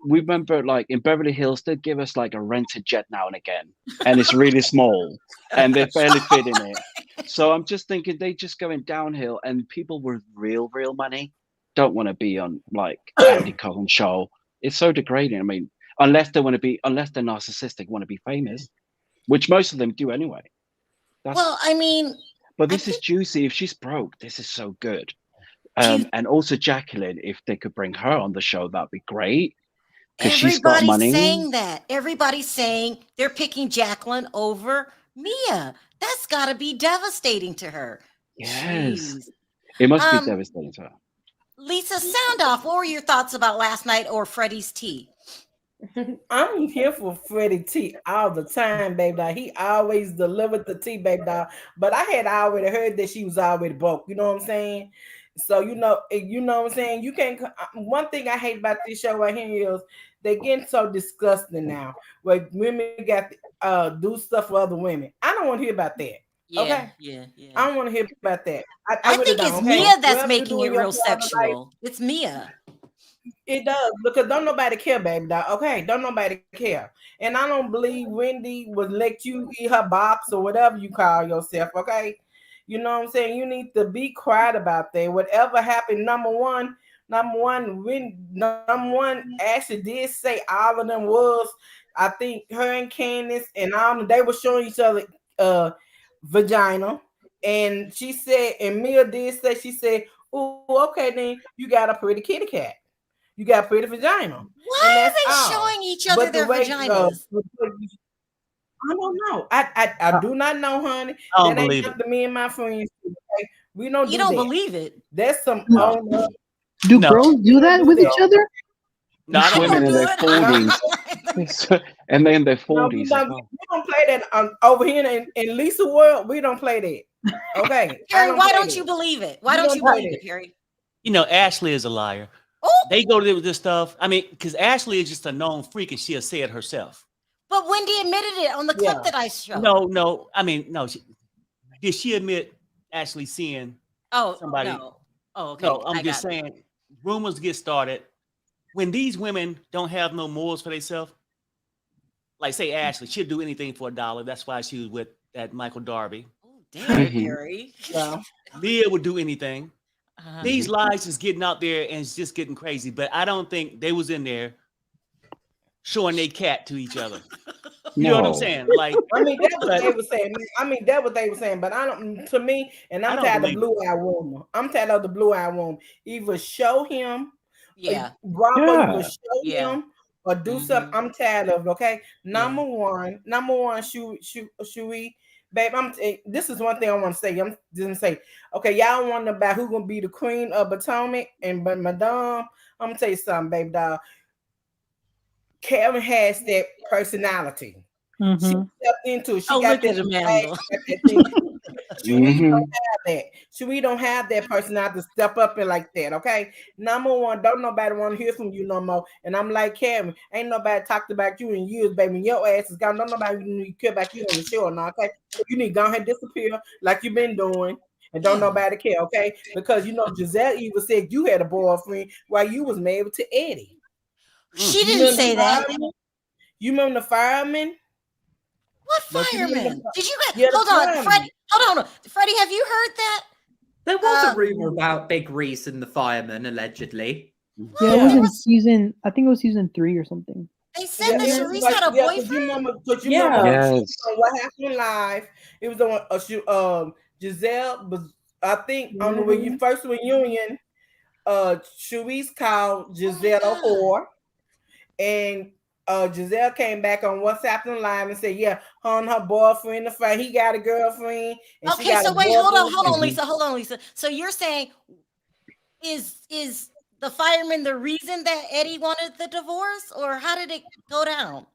We remember like in Beverly Hills, they'd give us like a rented jet now and again, and it's really small, and they barely fit in it. So I'm just thinking they just going downhill, and people with real money don't want to be on like Andy Cohen's show. It's so degrading. I mean, unless they're narcissistic, want to be famous, which most of them do anyway. But this is juicy. If she's broke, this is so good. And also Jacqueline, if they could bring her on the show, that'd be great. Because she's got money. Everybody's saying that. Everybody's saying they're picking Jacqueline over Mia, that's got to be devastating to her. Yes. Jeez. It must be devastating to her. Lisa, sound off. What were your thoughts about last night or Freddie's tea? I'm here for Freddie T all the time, baby doll. He always delivered the tea, baby doll. But I had already heard that she was already broke. You know what I'm saying? So you know what I'm saying. You can't. One thing I hate about this show right here is they're getting so disgusting now. Where women got to do stuff for other women. I don't want to hear about that. Yeah, Okay. yeah. I don't want to hear about that. I really think don't, it's okay? Mia that's Whatever you making do it in your real private life, sexual. It's Mia. it does, because don't nobody care, baby doll. Okay, don't nobody care. And I don't believe Wendy would let you eat her box or whatever you call yourself. Okay, you know what I'm saying? You need to be quiet about that. Whatever happened, number one, Ashley did say all of them was, I think her and Candace and all they were showing each other vagina. And she said, and Mia did say, she said, "Oh, okay, then you got a pretty kitty cat. You got a pretty vagina." Why are they showing each other their vaginas? I don't know. I do not know, honey. I don't That ain't believe it. nothing me and my friends do. Okay? We don't. You do don't that. believe it? That's some. Do No. bros do that with each other? No, I These don't women in do their it. 40s. And they're in their No, 40s we as don't, well. we don't play that over here in Lisa world. We don't play that. Okay. Harry, why play don't that. you believe it? Why We don't you play believe that. it, Harry? You know, Ashley is a liar. Oh, They go to this stuff. I mean, because Ashley is just a known freak, and she'll say it herself. but Wendy admitted it on the clip that I showed. No. I mean, no. Did she admit actually seeing somebody? No. Oh, okay. No, I'm I just got it. saying. Rumors get started when these women don't have no morals for themselves. Like, say Ashley, she'll do anything for $1. That's why she was with that Michael Darby. Oh, damn, Mhm. Harry. Yeah. Leah would do anything. Uh-huh. These lies is getting out there and it's just getting crazy. But I don't think they was in there showing their cat to each other. You know what I'm No. saying? Like, I mean, that's what they were saying. That's what they were saying. But I don't. To me, and I I'm don't tired of believe blue eye woman. I'm tired of the blue eye woman. Either show him, Yeah. Bravo, Yeah. either show Yeah. him or do something. I'm tired of it. Okay. Number one, should we, babe? This is one thing I want to say. I'm just gonna say, okay, y'all wonder about who gonna be the queen of Potomac, but Madame, I'm gonna tell you something, babe, dog. Karen has that personality. She stepped into it. She Oh, got look that at Amanda. Cherie Mhm. don't have that. Cherie don't have that personality to step up and like that. Okay. Number one, don't nobody want to hear from you no more. And I'm like, Karen, ain't nobody talked about you in years, baby. Your ass is gone. Don't nobody care about you on the show now. Okay. You need to go ahead and disappear like you've been doing. And don't nobody care, okay? Because you know Giselle even said you had a boyfriend while you was married to Eddie. She didn't say that. You remember the fireman? What fireman? Did you Yeah, the hold on, fireman. Freddie? Hold on. Freddie, have you heard that? There was a rumor about Big Reese and the fireman, allegedly. Yeah, it was in season. I think it was season 3 or something. They said that Sharice had a boyfriend. You remember Yes. what happened live? It was on Giselle was, I think, on the when you first reunion, Sharice called Giselle a whore, and Giselle came back on What's Happening Live and said, "Yeah, her and her boyfriend, the fight, he got a girlfriend." And she Okay, got so a wait, hold boyfriend. on, Lisa. Hold on, Lisa. So you're saying is the fireman the reason that Eddie wanted the divorce, or how did it go down?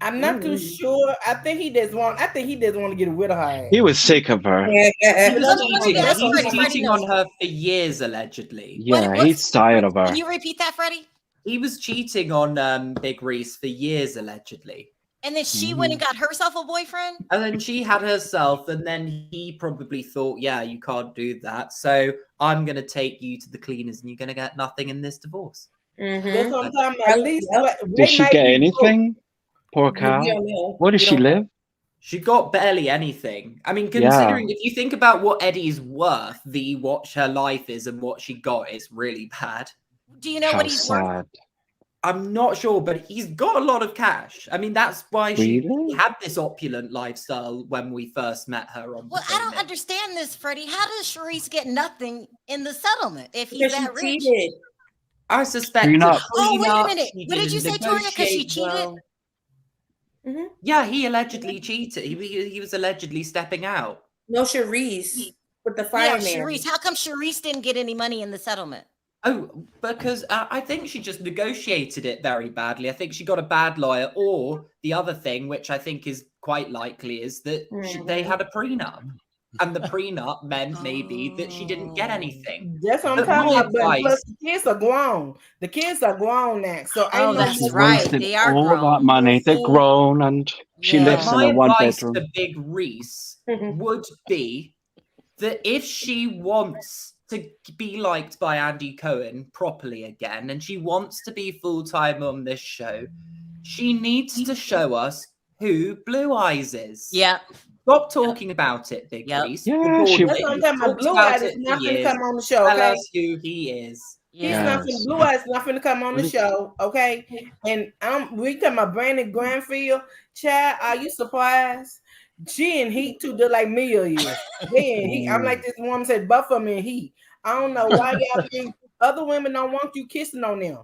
I'm not too sure. I think he just want to get rid of her. He was sick of her. He was That's cheating, Freddie. Freddie cheating knows. on her for years, allegedly. Yeah, he's tired of her. Can you repeat that, Freddie? He was cheating on Big Reese for years, allegedly. And then she went and got herself a boyfriend? And then she had herself, and then he probably thought, yeah, you can't do that. So I'm going to take you to the cleaners, and you're going to get nothing in this divorce. That's what I'm talking about. At least Did she get anything? Poor cow. Where does she live? She got barely anything. I mean, considering if you think about what Eddie's worth, what her life is and what she got, it's really bad. Do you know what he's worth? I'm not sure, but he's got a lot of cash. I mean, that's why she had this opulent lifestyle when we first met her on. Well, I don't understand this, Freddie. How does Sharice get nothing in the settlement if he's that rich? I suspect. Oh, wait a minute. What did you say, Toria? Because she cheated? Yeah, he allegedly cheated. He was allegedly stepping out. No, Charisse with the Yeah, fireman. Charisse. How come Charisse didn't get any money in the settlement? Oh, because I think she just negotiated it very badly. I think she got a bad lawyer, or the other thing, which I think is quite likely, is that they had a prenup. And the prenup meant maybe that she didn't get anything. That's what I'm But talking my about. But advice- plus, the kids are grown. The kids are grown now. So Oh, ain't that's no She right. wasted They are all grown. that money. They're grown, and she Yeah. lives in My a one advice bedroom. to Big Reese would be that if she wants to be liked by Andy Cohen properly again, and she wants to be full-time on this show, she needs to show us who Blue Eyes is. Yeah. Stop talking about it, Big Reese. Yeah, You're she- bored That's of what it. I'm talking about. You've Blue talked Eyes about is it not for going to years. come on the show, Tell okay? us who he is. He's Yeah. not finna, Blue Eyes not finna come on the show, okay? And we talking about Brandi Granfield. Chad, are you surprised? She in heat too, just like Mia is. They in heat. I'm like this woman said, buffer me in heat. I don't know why y'all think other women don't want you kissing on them.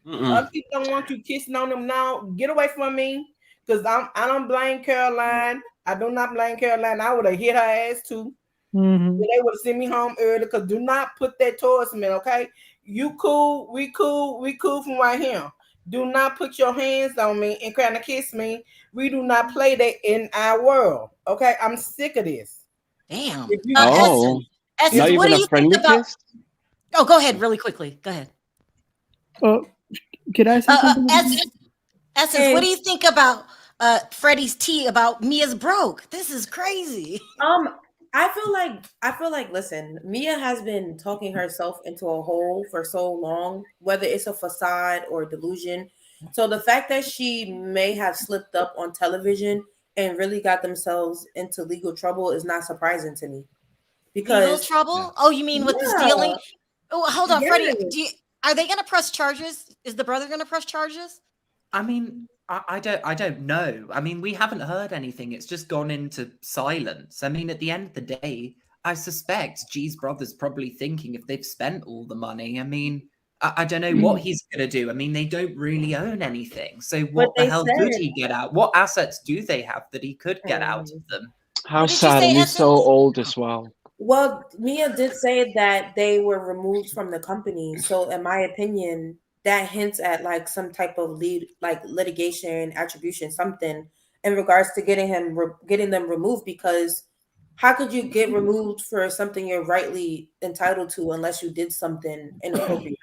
Other people don't want you kissing on them now. Get away from me, because I don't blame Caroline. I do not blame Caroline. I would have hit her ass too. They would have sent me home early, because do not put that towards me, okay? You cool, we cool from right here. Do not put your hands on me and trying to kiss me. We do not play that in our world, okay? I'm sick of this. Damn. If you- Oh, Essence, not what even do a you think friendly about? kiss? Oh, go ahead, really quickly. Go ahead. Could I say something? Essence, what do you think about Freddie's tea about Mia's broke? This is crazy. I feel like listen, Mia has been talking herself into a hole for so long, whether it's a facade or a delusion. So the fact that she may have slipped up on television and really got themselves into legal trouble is not surprising to me. Because Legal trouble? Oh, you mean with the stealing? Oh, hold on, Freddie. Yes. Are they going to press charges? Is the brother going to press charges? I mean, I don't know. I mean, we haven't heard anything. It's just gone into silence. I mean, at the end of the day, I suspect G's brother's probably thinking if they've spent all the money. I mean, I don't know what he's going to do. I mean, they don't really own anything. So what the hell could he get out? What assets do they have that he could get out of them? How sad, and he's so old as well. Well, Mia did say that they were removed from the company. So in my opinion, that hints at like some type of litigation, attribution, something in regards to getting them removed, because how could you get removed for something you're rightly entitled to unless you did something inappropriate?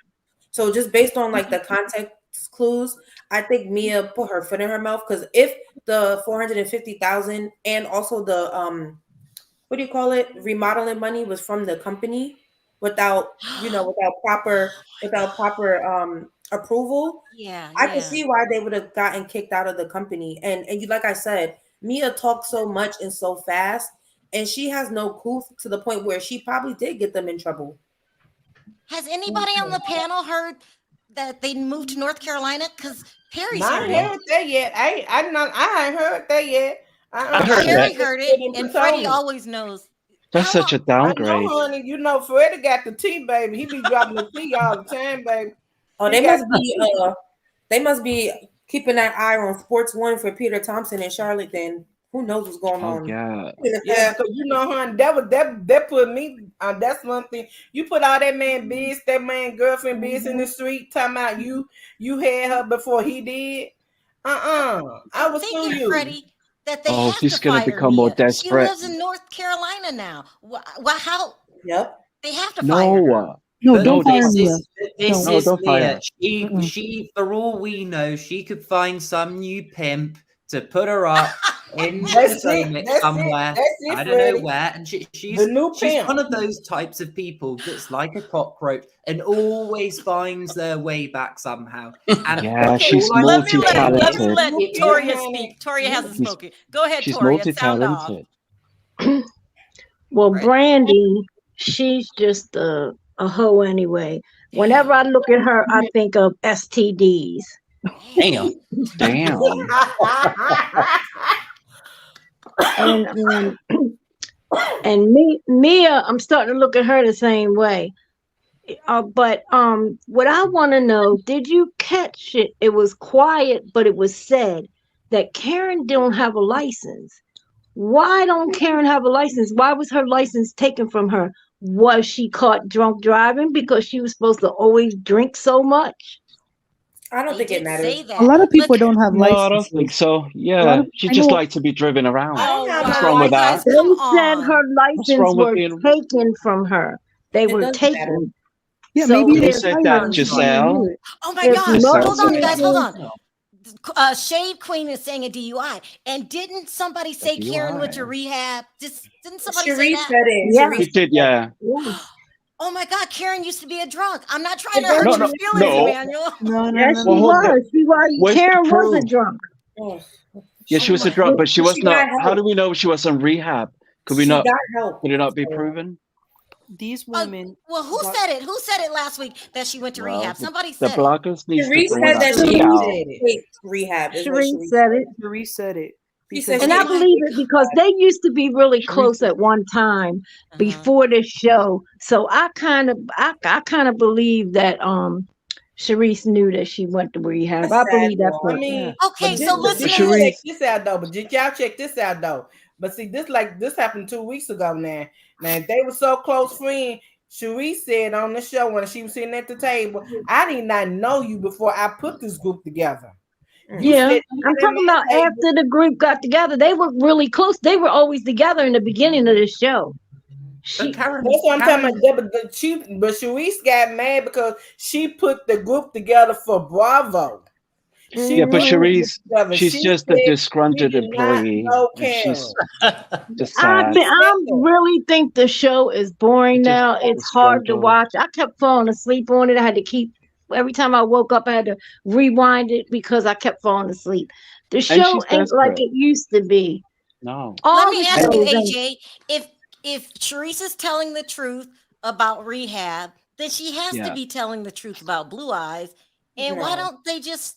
So just based on like the context clues, I think Mia put her foot in her mouth, because if the $450,000 and also the what do you call it, remodeling money was from the company without proper approval, I can see why they would have gotten kicked out of the company. And you, like I said, Mia talks so much and so fast, and she has no proof to the point where she probably did get them in trouble. Has anybody on the panel heard that they moved to North Carolina? Because Perry's I heard ain't heard it. that yet. I ain't heard that yet. Perry heard it, and Freddie always knows. That's such a I downgrade. know, honey. You know, Freddie got the tea, baby. He be dropping the tea all the time, baby. Oh, they must be keeping that eye on Sports One for Peter Thompson and Charlotte. Then who knows what's going on? Yeah. Yeah, because you know, honey, that put me. That's one thing. You put all that man biz, that man girlfriend biz in the street, talking about you had her before he did. I was thinking, Freddie, that they Oh, have she's to gonna fire become more Mia. She desperate. lives in North Carolina now. Well, how? Yep. They have to fire her. No. But don't fire this Mia. is don't fire Mia. her. She, for all we know, she could find some new pimp to put her up in That's Potomac it. somewhere. That's it, I don't know Freddie. where. And she's The new pimp. one of those types of people that's like a cockroach and always finds their way back somehow. And Yeah, she's all I'm Let me multi-talented. let Yeah, Toria honey. speak. Toria hasn't She's- spoken. Go ahead, She's Toria. Sound off. multi-talented. Well, Right. Brandi, she's just a hoe anyway. Whenever I look at her, I think of STDs. Damn. Damn. And Mia, I'm starting to look at her the same way. But what I want to know, did you catch it? It was quiet, but it was said that Karen don't have a license. Why don't Karen have a license? Why was her license taken from her? Was she caught drunk driving because she was supposed to always drink so much? I don't They think it did matters. say A that. lot of people But don't have No, I licenses. don't think so. A lot Yeah, of, she I just know. like to be driven around. I don't oh have What's no wrong wow, with you that? guys, They come said her on. What's license wrong with were being? taken from her. They It were doesn't matter. taken. Yeah, So maybe Who they're if said tired that, and she doesn't Giselle? do it. Oh my if gosh. Giselle Hold on, said guys, that. hold motivated, on. Shade Queen is saying a DUI. And didn't somebody A say Karen went to DUI. rehab? Didn't somebody say Sharice that? said it. yeah, Sharice She said did, it. yeah. yeah, Oh my God, Karen used to be a drunk. I'm not trying It to hurt No, your doesn't no, feelings, matter. no. Emmanuel. No, no, yes, no, she Well, no. hold on. was. She was. Where's the Karen was a proof? drunk. Ugh. Yeah, Oh she was a my drug, but she was She not. got How do help. we know she was on rehab? Could we She not? got help. Could it not be So, proven? These Uh, women well, who got said it? Who said it last week that she went to Well, rehab? Somebody the said it. bloggers needs to Sharice bring said that that truth she Sharice out. did rehab, is what Sharice Sharice said said. it. Sharice said it She said because And she I Oh did my. believe it because rehab. they used to be really Sharice close said at one time Uh-huh. before the show. So I kind of believe that Sharice knew that she went to rehab. That's I sad believe that though. I part. yeah. mean, Okay, so but But did y'all listeners, check Sharice, this out though? But did y'all check this out though? But see, this happened 2 weeks ago now. Now if they were so close friends, Sharice said on the show when she was sitting at the table, I did not know you before I put this group together. You Yeah, said I'm talking about after the group got together. They were really close. They were always together in the beginning of the show. But She, Karen, that's what I'm Karen, talking about. But Sharice got mad because she put the group together for Bravo. She yeah, but put the group Sharice, together. she's She just a said she disgruntled did not employee, know and Karen. she's just I sad, be- She said I that. really think the show is boring just now. It's hard to disgruntled. watch. I kept falling asleep on it. I had to keep every time I woke up. I had to rewind it because I kept falling asleep. The And show she's ain't like desperate. it used to be. No. let All me the ask And you, shows ain't. AJ, if Sharice is telling the truth about rehab, then she has to yeah, be telling the truth about Blue Eyes. And why No. don't they just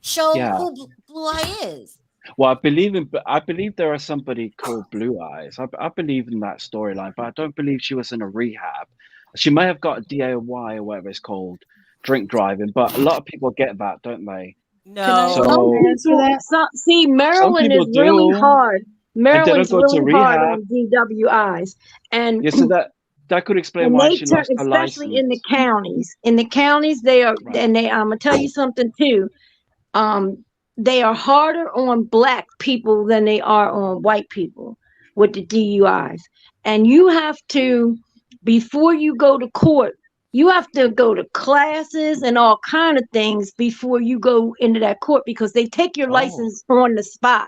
show yeah. who Blue Eye is? Well, I believe there is somebody called Blue Eyes. I believe in that storyline, but I don't believe she was in a rehab. She may have got a DAY or whatever it's called, drink driving, but a lot of people get that, don't they? can I No. Some So answer people, that? see, some Maryland people is really do, hard. and they don't Maryland's go to really hard rehab. on DWIs, and Yeah, so that could explain and why they she turn, lost her especially in the license. counties. In the counties, they are, Right. and they. I'm gonna tell you something too. Um, they are harder on black people than they are on white people with the DUIs, and you have to, before you go to court, you have to go to classes and all kind of things before you go into that court because they take your Oh, license on the spot.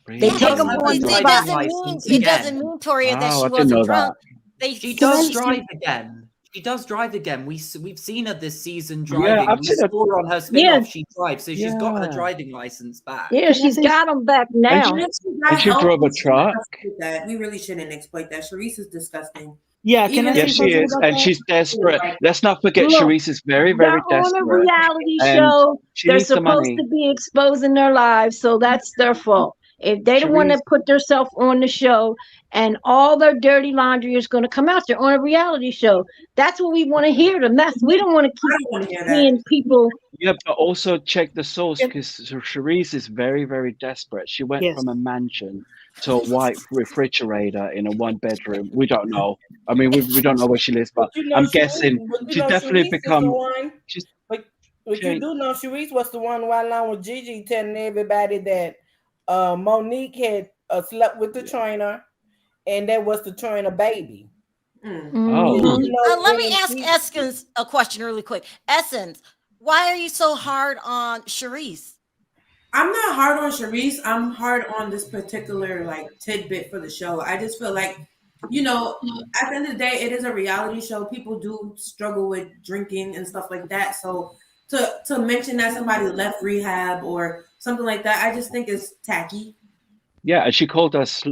They Yeah, she take does them have it, her on it, the it spot. driving doesn't mean license it doesn't again. mean Toria that wow, she I didn't wasn't know drunk. that. They She Can I? does drive again. She does drive again. We've seen her this season Yeah, driving. I've We seen her. saw her on her Yeah, spin-off. She drives, so she's got her Yeah, driving license back. yeah, Can I she's say? got them back and now. And she got and she help. drove a We shouldn't truck. exploit that. We really shouldn't exploit that. Sharice is disgusting. Yeah, can I Even Yeah, if say she she something is, about and that? she's desperate. Let's not forget, Look, Sharice is very, they're very on a desperate, reality and show. she They're needs the supposed to money. be exposing their lives, so that's their fault. If they don't want Sharice, to put themselves on the show and all their dirty laundry is going to come out, they're on a reality show. That's what we want to hear, the mess. We don't want to I keep don't want to hear that. seeing people. yeah, but also check the source Can- because Sharice is very, very desperate. She went Yes. from a mansion to a white refrigerator in a one bedroom. We don't know. I mean, we don't know where she lives, but But you know, I'm guessing she's definitely Sharice is the become. one. She's But she you ain't- do know Sharice was the one while along with Gigi telling everybody that Monique had slept with the trainer, and that was the trainer baby. oh, Mhm. You know, Let me and ask Essence a question really quick. Essence, why are you so hard on Sharice? I'm not hard on Sharice. I'm hard on this particular like tidbit for the show. I just feel like, you know, at the end of the day, it is a reality show. People do struggle with drinking and stuff like that. So to mention that somebody left rehab or something like that, I just think it's tacky. yeah, and she called us.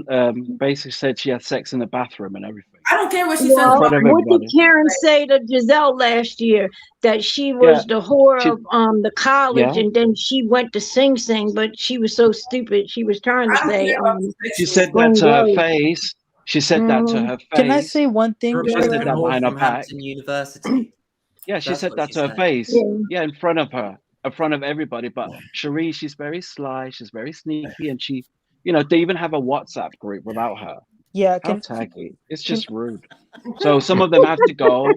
Basically said she had sex in the bathroom and everything I don't care what she says in Well, front about of what did everybody. Karen say to Giselle last year? That she Yeah, was the whore she of the college, yeah and then she went to Sing Sing, but she was so stupid. She was trying to I don't say care about the she sexual. said that Spring to her Grove. face. She said that to her Can I face. say one thing? She She was said the that whore behind her from back. Hampton University. Yeah, she That's said what that she to her said. face. Yeah. Yeah, in front of her. in front of everybody. But Cherie, she's very sly, she's very sneaky, and she, they even have a WhatsApp group without her. Yeah, How can tacky. It's just rude. So some of them have to go.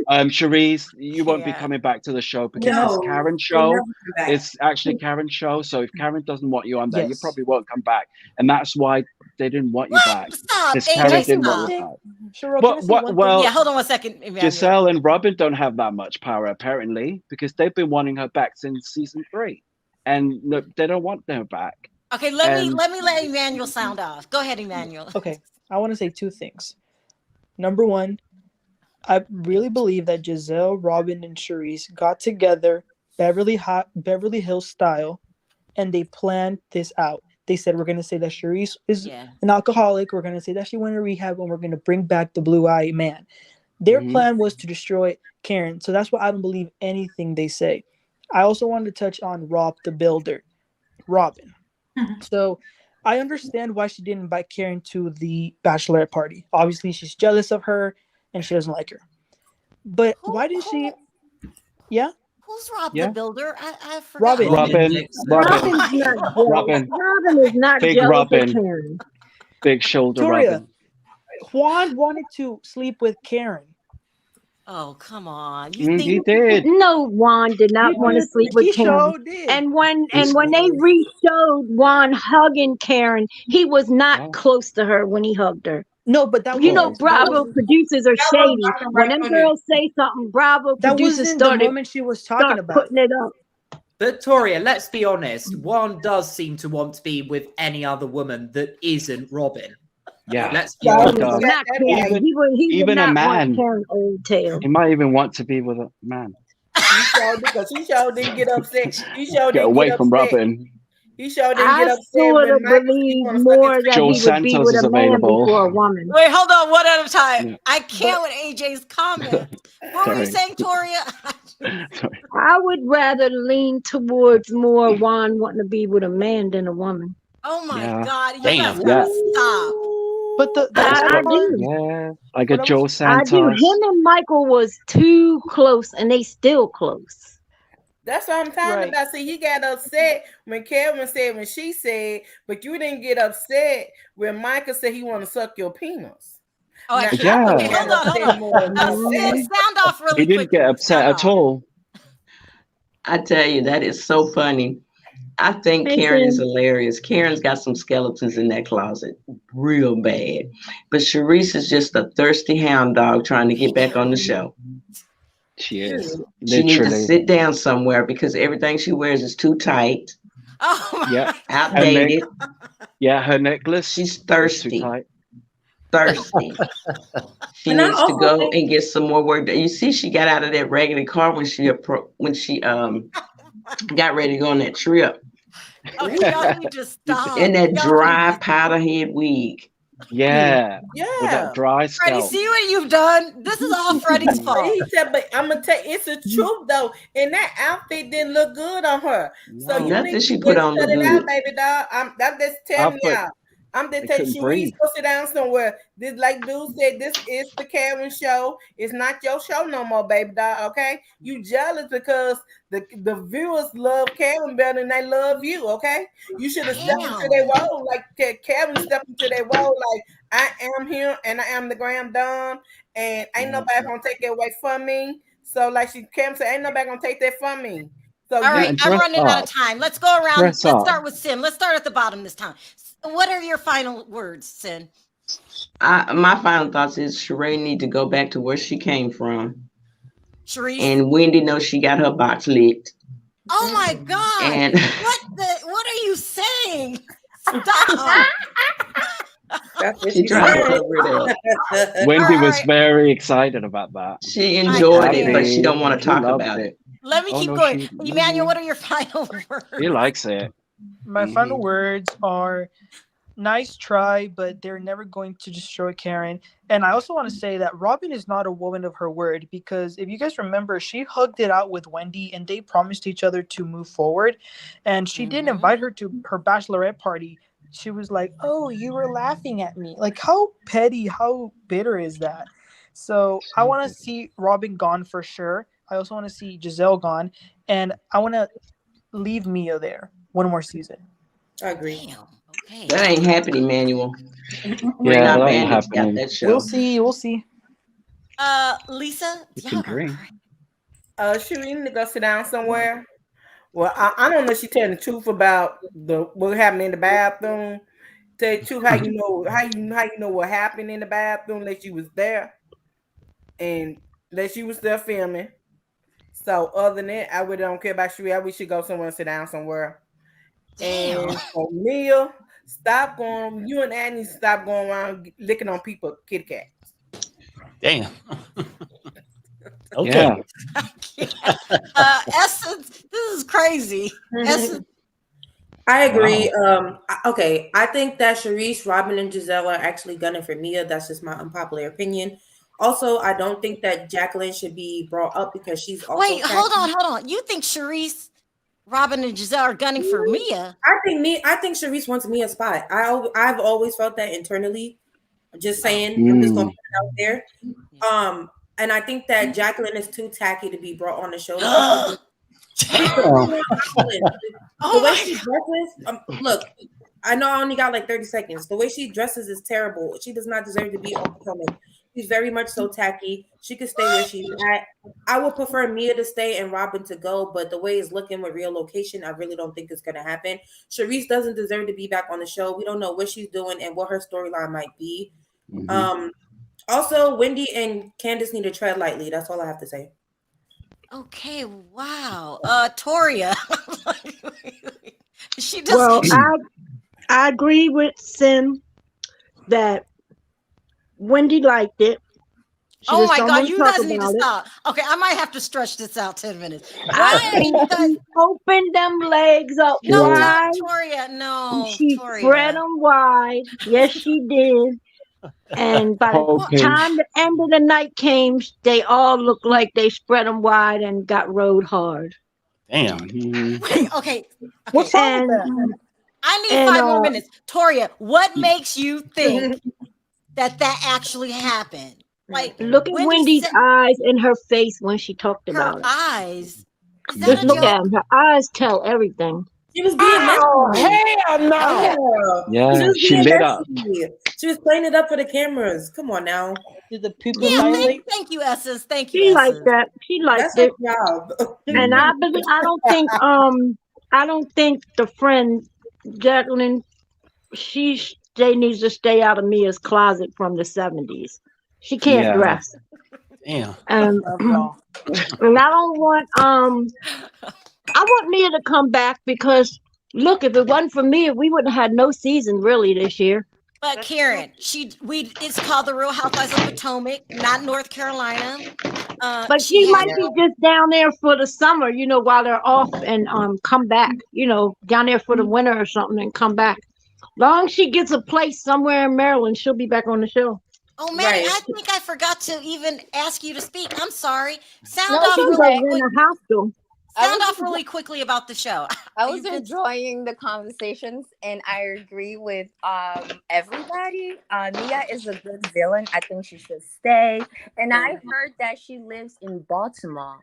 Cherise, you won't be Yeah. coming back to the show because Can I- it's Karen's You'll show. never come back. It's actually Karen's show. So if Karen doesn't want you on there, you Yes. probably won't come back. And that's why they didn't want you back. Stop, Because AJ, Karen Can I say didn't one want you thing? back. Cheryl, But can I say what? one Well, Yeah, hold on one second, Emmanuel. Giselle and Robin don't have that much power apparently because they've been wanting her back since season 3, and no, they don't want her back. Okay, let And- me let Emmanuel sound off. Go ahead, Emmanuel. Okay, I want to say 2 things. Number one, I really believe that Giselle, Robin, and Charisse got together Beverly Hills style, and they planned this out. They said, we're going to say that Charisse is Yeah. an alcoholic. We're going to say that she went to rehab, and we're going to bring back the blue-eyed man. Their Mhm. plan was to destroy Karen. So that's why I don't believe anything they say. I also wanted to touch on Rob the Builder, Robin. So I understand why she didn't invite Karen to the bachelorette party. Obviously, she's jealous of her and she doesn't like her. But why did she? Yeah, Who's Rob Yeah. the Builder? I forgot. Robin. Robin, Robin's not jealous. Robin, Robin is not Big jealous Robin. of Karen. big shoulder Victoria, Robin. Juan wanted to sleep with Karen. Oh, come on. You He think did. No, Juan did not He want to did. sleep He with Karen. sure did. And when they re-showed Juan hugging Karen, he was not Yeah. close to her when he hugged her. No, but that You know, was Bravo producers are shady. Bravo When them right girls say something, Bravo that producers wasn't the started moment she was talking start about. putting it up. Victoria, let's be honest. Juan does seem to want to be with any other woman that isn't Robin. Yeah. Let's be No, honest. does. not Karen. Even- He would even a not man. want Karen old tail. He might even want to be with a man. He showed because he showed didn't get upset. He showed Get didn't away get from upset. Robin. He showed didn't I get upset sort when of Michael said he believe wanna suck more his that Joe he would be Santos with is a man available. before a woman. Wait, hold on one at a time. Yeah. I can't with AJ's comment. What were you Sorry. saying, Toria? Sorry. I would rather lean towards more Juan wanting to be with a man than a woman. Oh my Yeah. God. You Damn. guys gotta Yeah. stop. But the I other part, do. Yeah, like a What I Joe was- I Santos. do. Him and Michael was too close, and they still close. That's what I'm talking Right. about. See, he got upset when Kevin said when she said, but you didn't get upset when Michael said he want to suck your penis. Oh, Now, actually, Yeah. okay, hold on. Now, Sid, sound off really He didn't quickly. get upset Sound at off. all. I tell you, that is so funny. I think Hey, Karen is Sid. hilarious. Karen's got some skeletons in that closet, real bad. But Charisse is just a thirsty hound dog trying to get back on the show. She is. She needs to Literally. sit down somewhere because everything she wears is too tight, Oh, Yeah. outdated. Yeah, her necklace. She's is too thirsty. tight. Thirsty. She And I needs to also go think- and get some more work. You see, she got out of that raggedy car when she got ready to go on that trip. okay, y'all need to stop. In that Y'all dry need- powder head wig. Yeah. With Yeah. that dry Freddie, scalp. see what you've done? This is all Freddie's But fault. he said, but I'm gonna tell you, it's the truth though. And that outfit didn't look good on her. So No. you Nothing need she to put just on cut look it out, good. baby dog. I'm just telling Outfit. y'all. I'm just They telling couldn't you, breathe. go sit down somewhere. This, like dude said, this is the Karen show. It's not your show no more, baby dog. Okay, you jealous because the viewers love Karen better than they love you. Okay, you should have stepped into their role like Karen stepped into their role. Like I am here and I am the Graham Dunn, and ain't nobody gonna take it away from me. So like Karen said, ain't nobody gonna take that from me. So All right, and I'm dress running out up. of time. Let's go around. Dress Let's up. start with Sin. Let's start at the bottom this time. What are your final words, Sin? My final thoughts is Sheree need to go back to where she came from. Sharice? And Wendy knows she got her box licked. Oh my God. And What are you saying? Stop. she tried to cover it up. Wendy was very excited about that. She enjoyed it, but she don't want to She talk loved about it. Let me Oh, keep no, going. she- Emmanuel, what are your final words? He likes it. My final words are nice try, but they're never going to destroy Karen. And I also want to say that Robin is not a woman of her word, because if you guys remember, she hugged it out with Wendy and they promised each other to move forward. And she didn't invite her to her bachelorette party. She was like, oh, you were laughing at me. Like, how petty, how bitter is that? So I want to see Robin gone for sure. I also want to see Giselle gone. And I want to leave Mia there one more season. I agree. Damn. Okay. That ain't happening, Manuel. We're Yeah, not that ain't managed happening. out that show. We'll see. We'll see. Lisa, It's y'all in green. Should we need to go sit down somewhere? Well, I don't know if she telling the truth about what happened in the bathroom. Tell the truth, how you know what happened in the bathroom, that you was there and that she was still filming. So other than that, I really don't care about Sheree. We should go somewhere and sit down somewhere. Damn. And for Mia, stop going. You and Annie stop going around licking on people kitty cats. Damn. Okay. Yeah. Essence, this is crazy. Essence. I agree. Wow. Okay, I think that Sharice, Robin, and Giselle are actually gunning for Mia. That's just my unpopular opinion. Also, I don't think that Jacqueline should be brought up because she's also. Wait, hold on. You think Sharice, Robin, and Giselle are gunning for Mia? I think Sharice wants Mia's spot. I've always felt that internally. Just saying, I'm just gonna put it out there. And I think that Jacqueline is too tacky to be brought on the show. The way she dresses, look, I know I only got like 30 seconds. The way she dresses is terrible. She does not deserve to be on Potomac. She's very much so tacky. She could stay where she's at. I would prefer Mia to stay and Robin to go, but the way it's looking with real location, I really don't think it's going to happen. Sharice doesn't deserve to be back on the show. We don't know what she's doing and what her storyline might be. Also, Wendy and Candace need to tread lightly. That's all I have to say. Okay, wow. Toria. She does. Well, I agree with Sim that Wendy liked it. Oh my God, you guys need to stop. Okay, I might have to stretch this out 10 minutes. She opened them legs up wide. Toria, no. She spread them wide. Yes, she did. And by the time the end of the night came, they all looked like they spread them wide and got rode hard. Damn. Wait, okay. What's wrong with that? I need 5 more minutes. Toria, what makes you think that actually happened? Like, look at Wendy's eyes and her face when she talked about it. Eyes? Just look at them. Her eyes tell everything. She was being hell no. Yeah, she lit up. She was playing it up for the cameras. Come on now. Did the people thank you, Essence. Thank you. She liked that. She liked it. And I don't think the friend Jacqueline, they needs to stay out of Mia's closet from the 70s. She can't dress. Damn. And I don't want I want Mia to come back because look, if it wasn't for Mia, we wouldn't have had no season really this year. But Karen, it's called the Real Housewives of Potomac, not North Carolina. But she might be just down there for the summer, while they're off and come back, down there for the winter or something and come back. Long as she gets a place somewhere in Maryland, she'll be back on the show. Oh, Maddie, I think I forgot to even ask you to speak. I'm sorry. Sound off really quickly about the show. I was enjoying the conversations, and I agree with everybody. Mia is a good villain. I think she should stay. And I heard that she lives in Baltimore.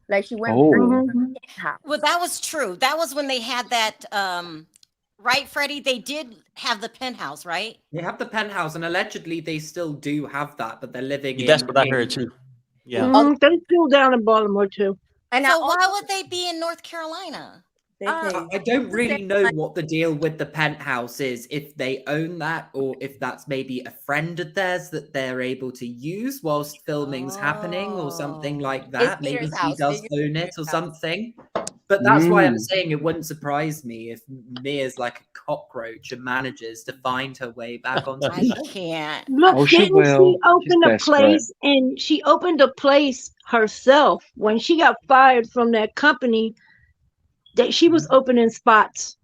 Like she went to the house. Well, that was true. That was when they had that. Right, Freddie? They did have the penthouse, right? They have the penthouse, and allegedly they still do have that, but they're living in. That's what I heard too. Yeah. They're still down in Baltimore too. And so why would they be in North Carolina? I don't really know what the deal with the penthouse is, if they own that or if that's maybe a friend of theirs that they're able to use whilst filming's happening or something like that. Maybe she does own it or something. But that's why I'm saying it wouldn't surprise me if Mia's like a cockroach and manages to find her way back onto the show. I can't. Look, didn't she open a place and she opened a place herself when she got fired from that company that she was opening spots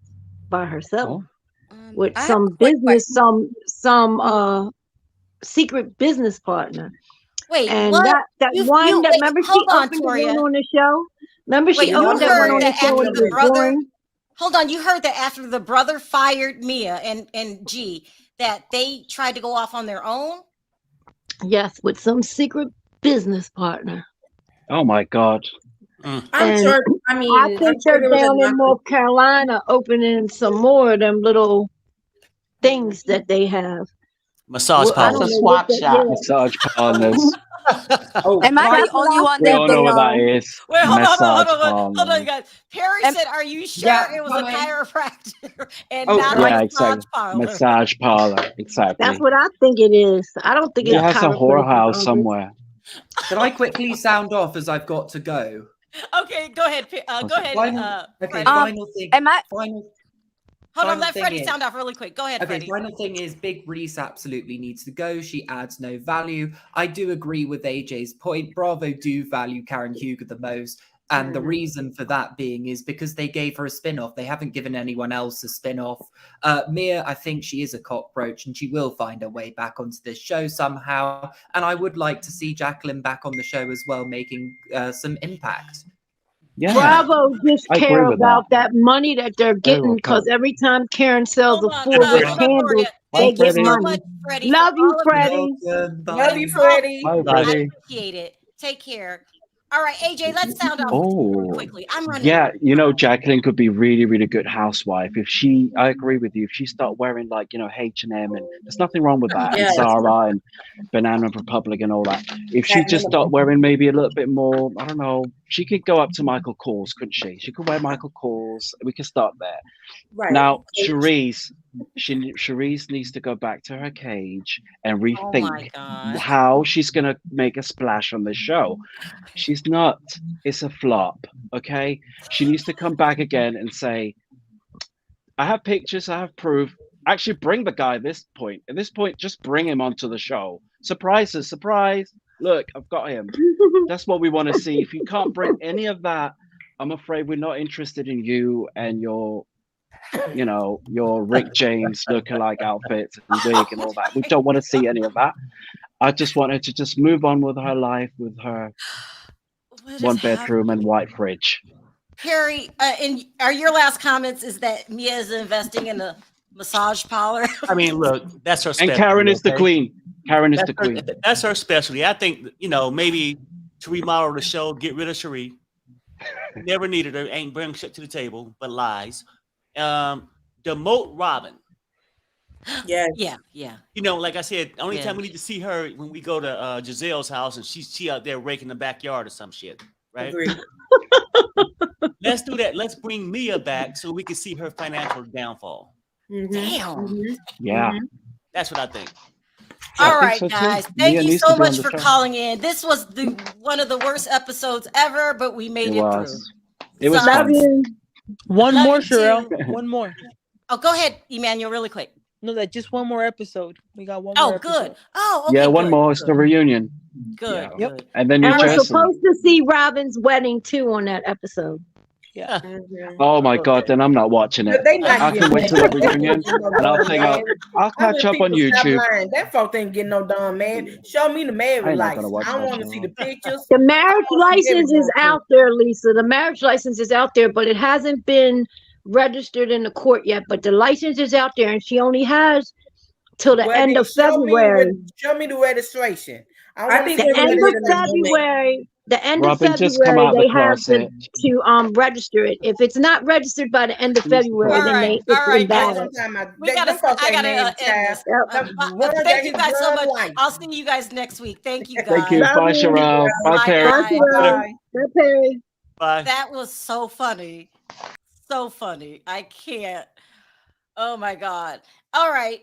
by herself with some business, some secret business partner. Wait, and what? that remember she opened the one on the show? Remember she opened that one on the show and the brother. Hold on, you heard that after the brother fired Mia and G, that they tried to go off on their own? Yes, with some secret business partner. Oh my God. I'm And sure. I I mean, think I'm sure they're there was a down in knock. North Carolina opening some more of them little things that they have. Massage Well, I That's don't a parlors. know what swap that. shop. Massage parlors. Oh, Am I That's the what only I one We think that all know they what that are. is. Wait, hold on, Massage hold on, you parlors. guys. Perry Am- said, "Are you sure yeah. it was a chiropractor and Oh, not can a I? Yeah, massage exactly. parlor?" Massage parlor. That's Exactly. what I think it is. I don't think She it's has a chiropractic whorehouse office. somewhere. Can I quickly sound off as I've got to go? Okay, go ahead. Go ahead. Final, okay, Freddie. final thing. Am I? Final. Hold on, final let thing Freddie is- sound off really quick. Go ahead, Okay, Freddie. final thing is Big Reese absolutely needs to go. She adds no value. I do agree with AJ's point. Bravo do value Karen Huger the most. And the reason for that being is because they gave her a spin-off. They haven't given anyone else a spin-off. Mia, I think she is a cockroach and she will find her way back onto this show somehow. And I would like to see Jacqueline back on the show as well, making some impact. Yeah, Bravo just I agree care with about that. that money that they're Very getting well because put. every time Karen sells Hold a on, 4-wick Emma candle, Gloria, they thank get you so money. much, Freddie, Love for you, all of Freddie. Love you, Oh, Freddie. Bye, I Freddie. appreciate it. Take care. All right, AJ, let's sound off Oh, quickly. I'm running. yeah. You know, Jacqueline could be really, really good housewife if she. I agree with you. If she start wearing like H&M, and there's nothing wrong with that, and Yes. Zara and Banana Republic and all that. If she That just start minimal. wearing maybe a little bit more, I don't know. She could go up to Michael Kors, couldn't she? She could wear Michael Kors. We could start there. Right. Now, Charisse needs to go back to her cage and Oh my rethink God. how she's gonna make a splash on the show. She's not. It's a flop. Okay. She needs to come back again and say, I have pictures, I have proof. Actually, bring the guy at this point. At this point, just bring him onto the show. Surprise us, surprise. Look, I've got him. That's what we want to see. If you can't bring any of that, I'm afraid we're not interested in you and your Rick James lookalike outfits and wig and all that. We don't want to see any of that. I just want her to just move on with her life, with her What is one bedroom happening? and white fridge. Perry, and are your last comments is that Mia is investing in a massage parlor? I mean, look, that's her And specialty. Karen is the okay? queen. Karen is That's the queen. That's her specialty. I think, maybe to remodel the show, get rid of Cherie. Never needed her. Ain't bring shit to the table, but lies. Demote Robin. Yes. Yeah. Like I said, only Yeah. time we need to see her when we go to Giselle's house and she out there raking the backyard or some shit, right? Agreed. Let's do that. Let's bring Mia back so we can see her financial downfall. Damn. Yeah. That's what I think. All I think right, so too. guys. Mia Thank you needs so to be on much the for show. calling in. This was one of the worst episodes ever, but we made It it was. through. It was So- Love fun. you. One Love more, you Sharrell. too. One more. Oh, go ahead, Emmanuel, really quick. No, that just one more episode. We got one more Oh, episode. good. Oh, okay. Yeah, one good, more. It's the good, reunion. good, Yeah. good. And then New And we're Jersey. supposed to see Robin's wedding too on that episode. Yeah. Oh my God! Then I'm not watching it. They not I getting can wait till the no reunion, and I'll think man. I'll catch up on YouTube. That folk ain't getting no dumb man. Show me the marriage I'm not gonna license. watch I that want to show. see the pictures. The marriage I wanna see license is everything. out there, Lisa. The marriage license is out there, but it hasn't been registered in the court yet. But the license is out there, and she only has till the Well, end then of February. show me the registration. I think The they're end gonna of get it in February. The end of Robin, just come February, out the they have closet. to register it. If it's not registered by the end of February, All then right, it's all right, guys. invalid. I gotta end this. Thank you guys so much. I'll see you guys next week. Thank you, guys. Thank you. Love Bye, you. Sharrell. Bye, Bye, Perry. guys. Bye, Perry. Bye. That was so funny. So funny. I can't. Oh my God. All right.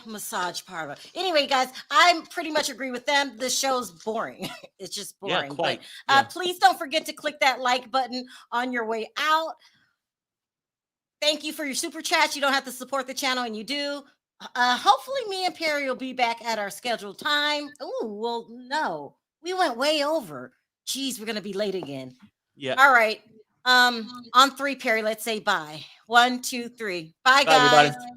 Massage parlor. Anyway, guys, I pretty much agree with them. The show's boring. It's just Yeah, boring. quite. But Yeah. please don't forget to click that like button on your way out. Thank you for your super chats. You don't have to support the channel, and you do. Hopefully me and Perry will be back at our scheduled time. Oh, well, no. We went way over. Jeez, we're gonna be late again. Yeah. All right. On 3, Perry, let's say bye. 1, 2, 3. Bye, Bye, guys. everybody.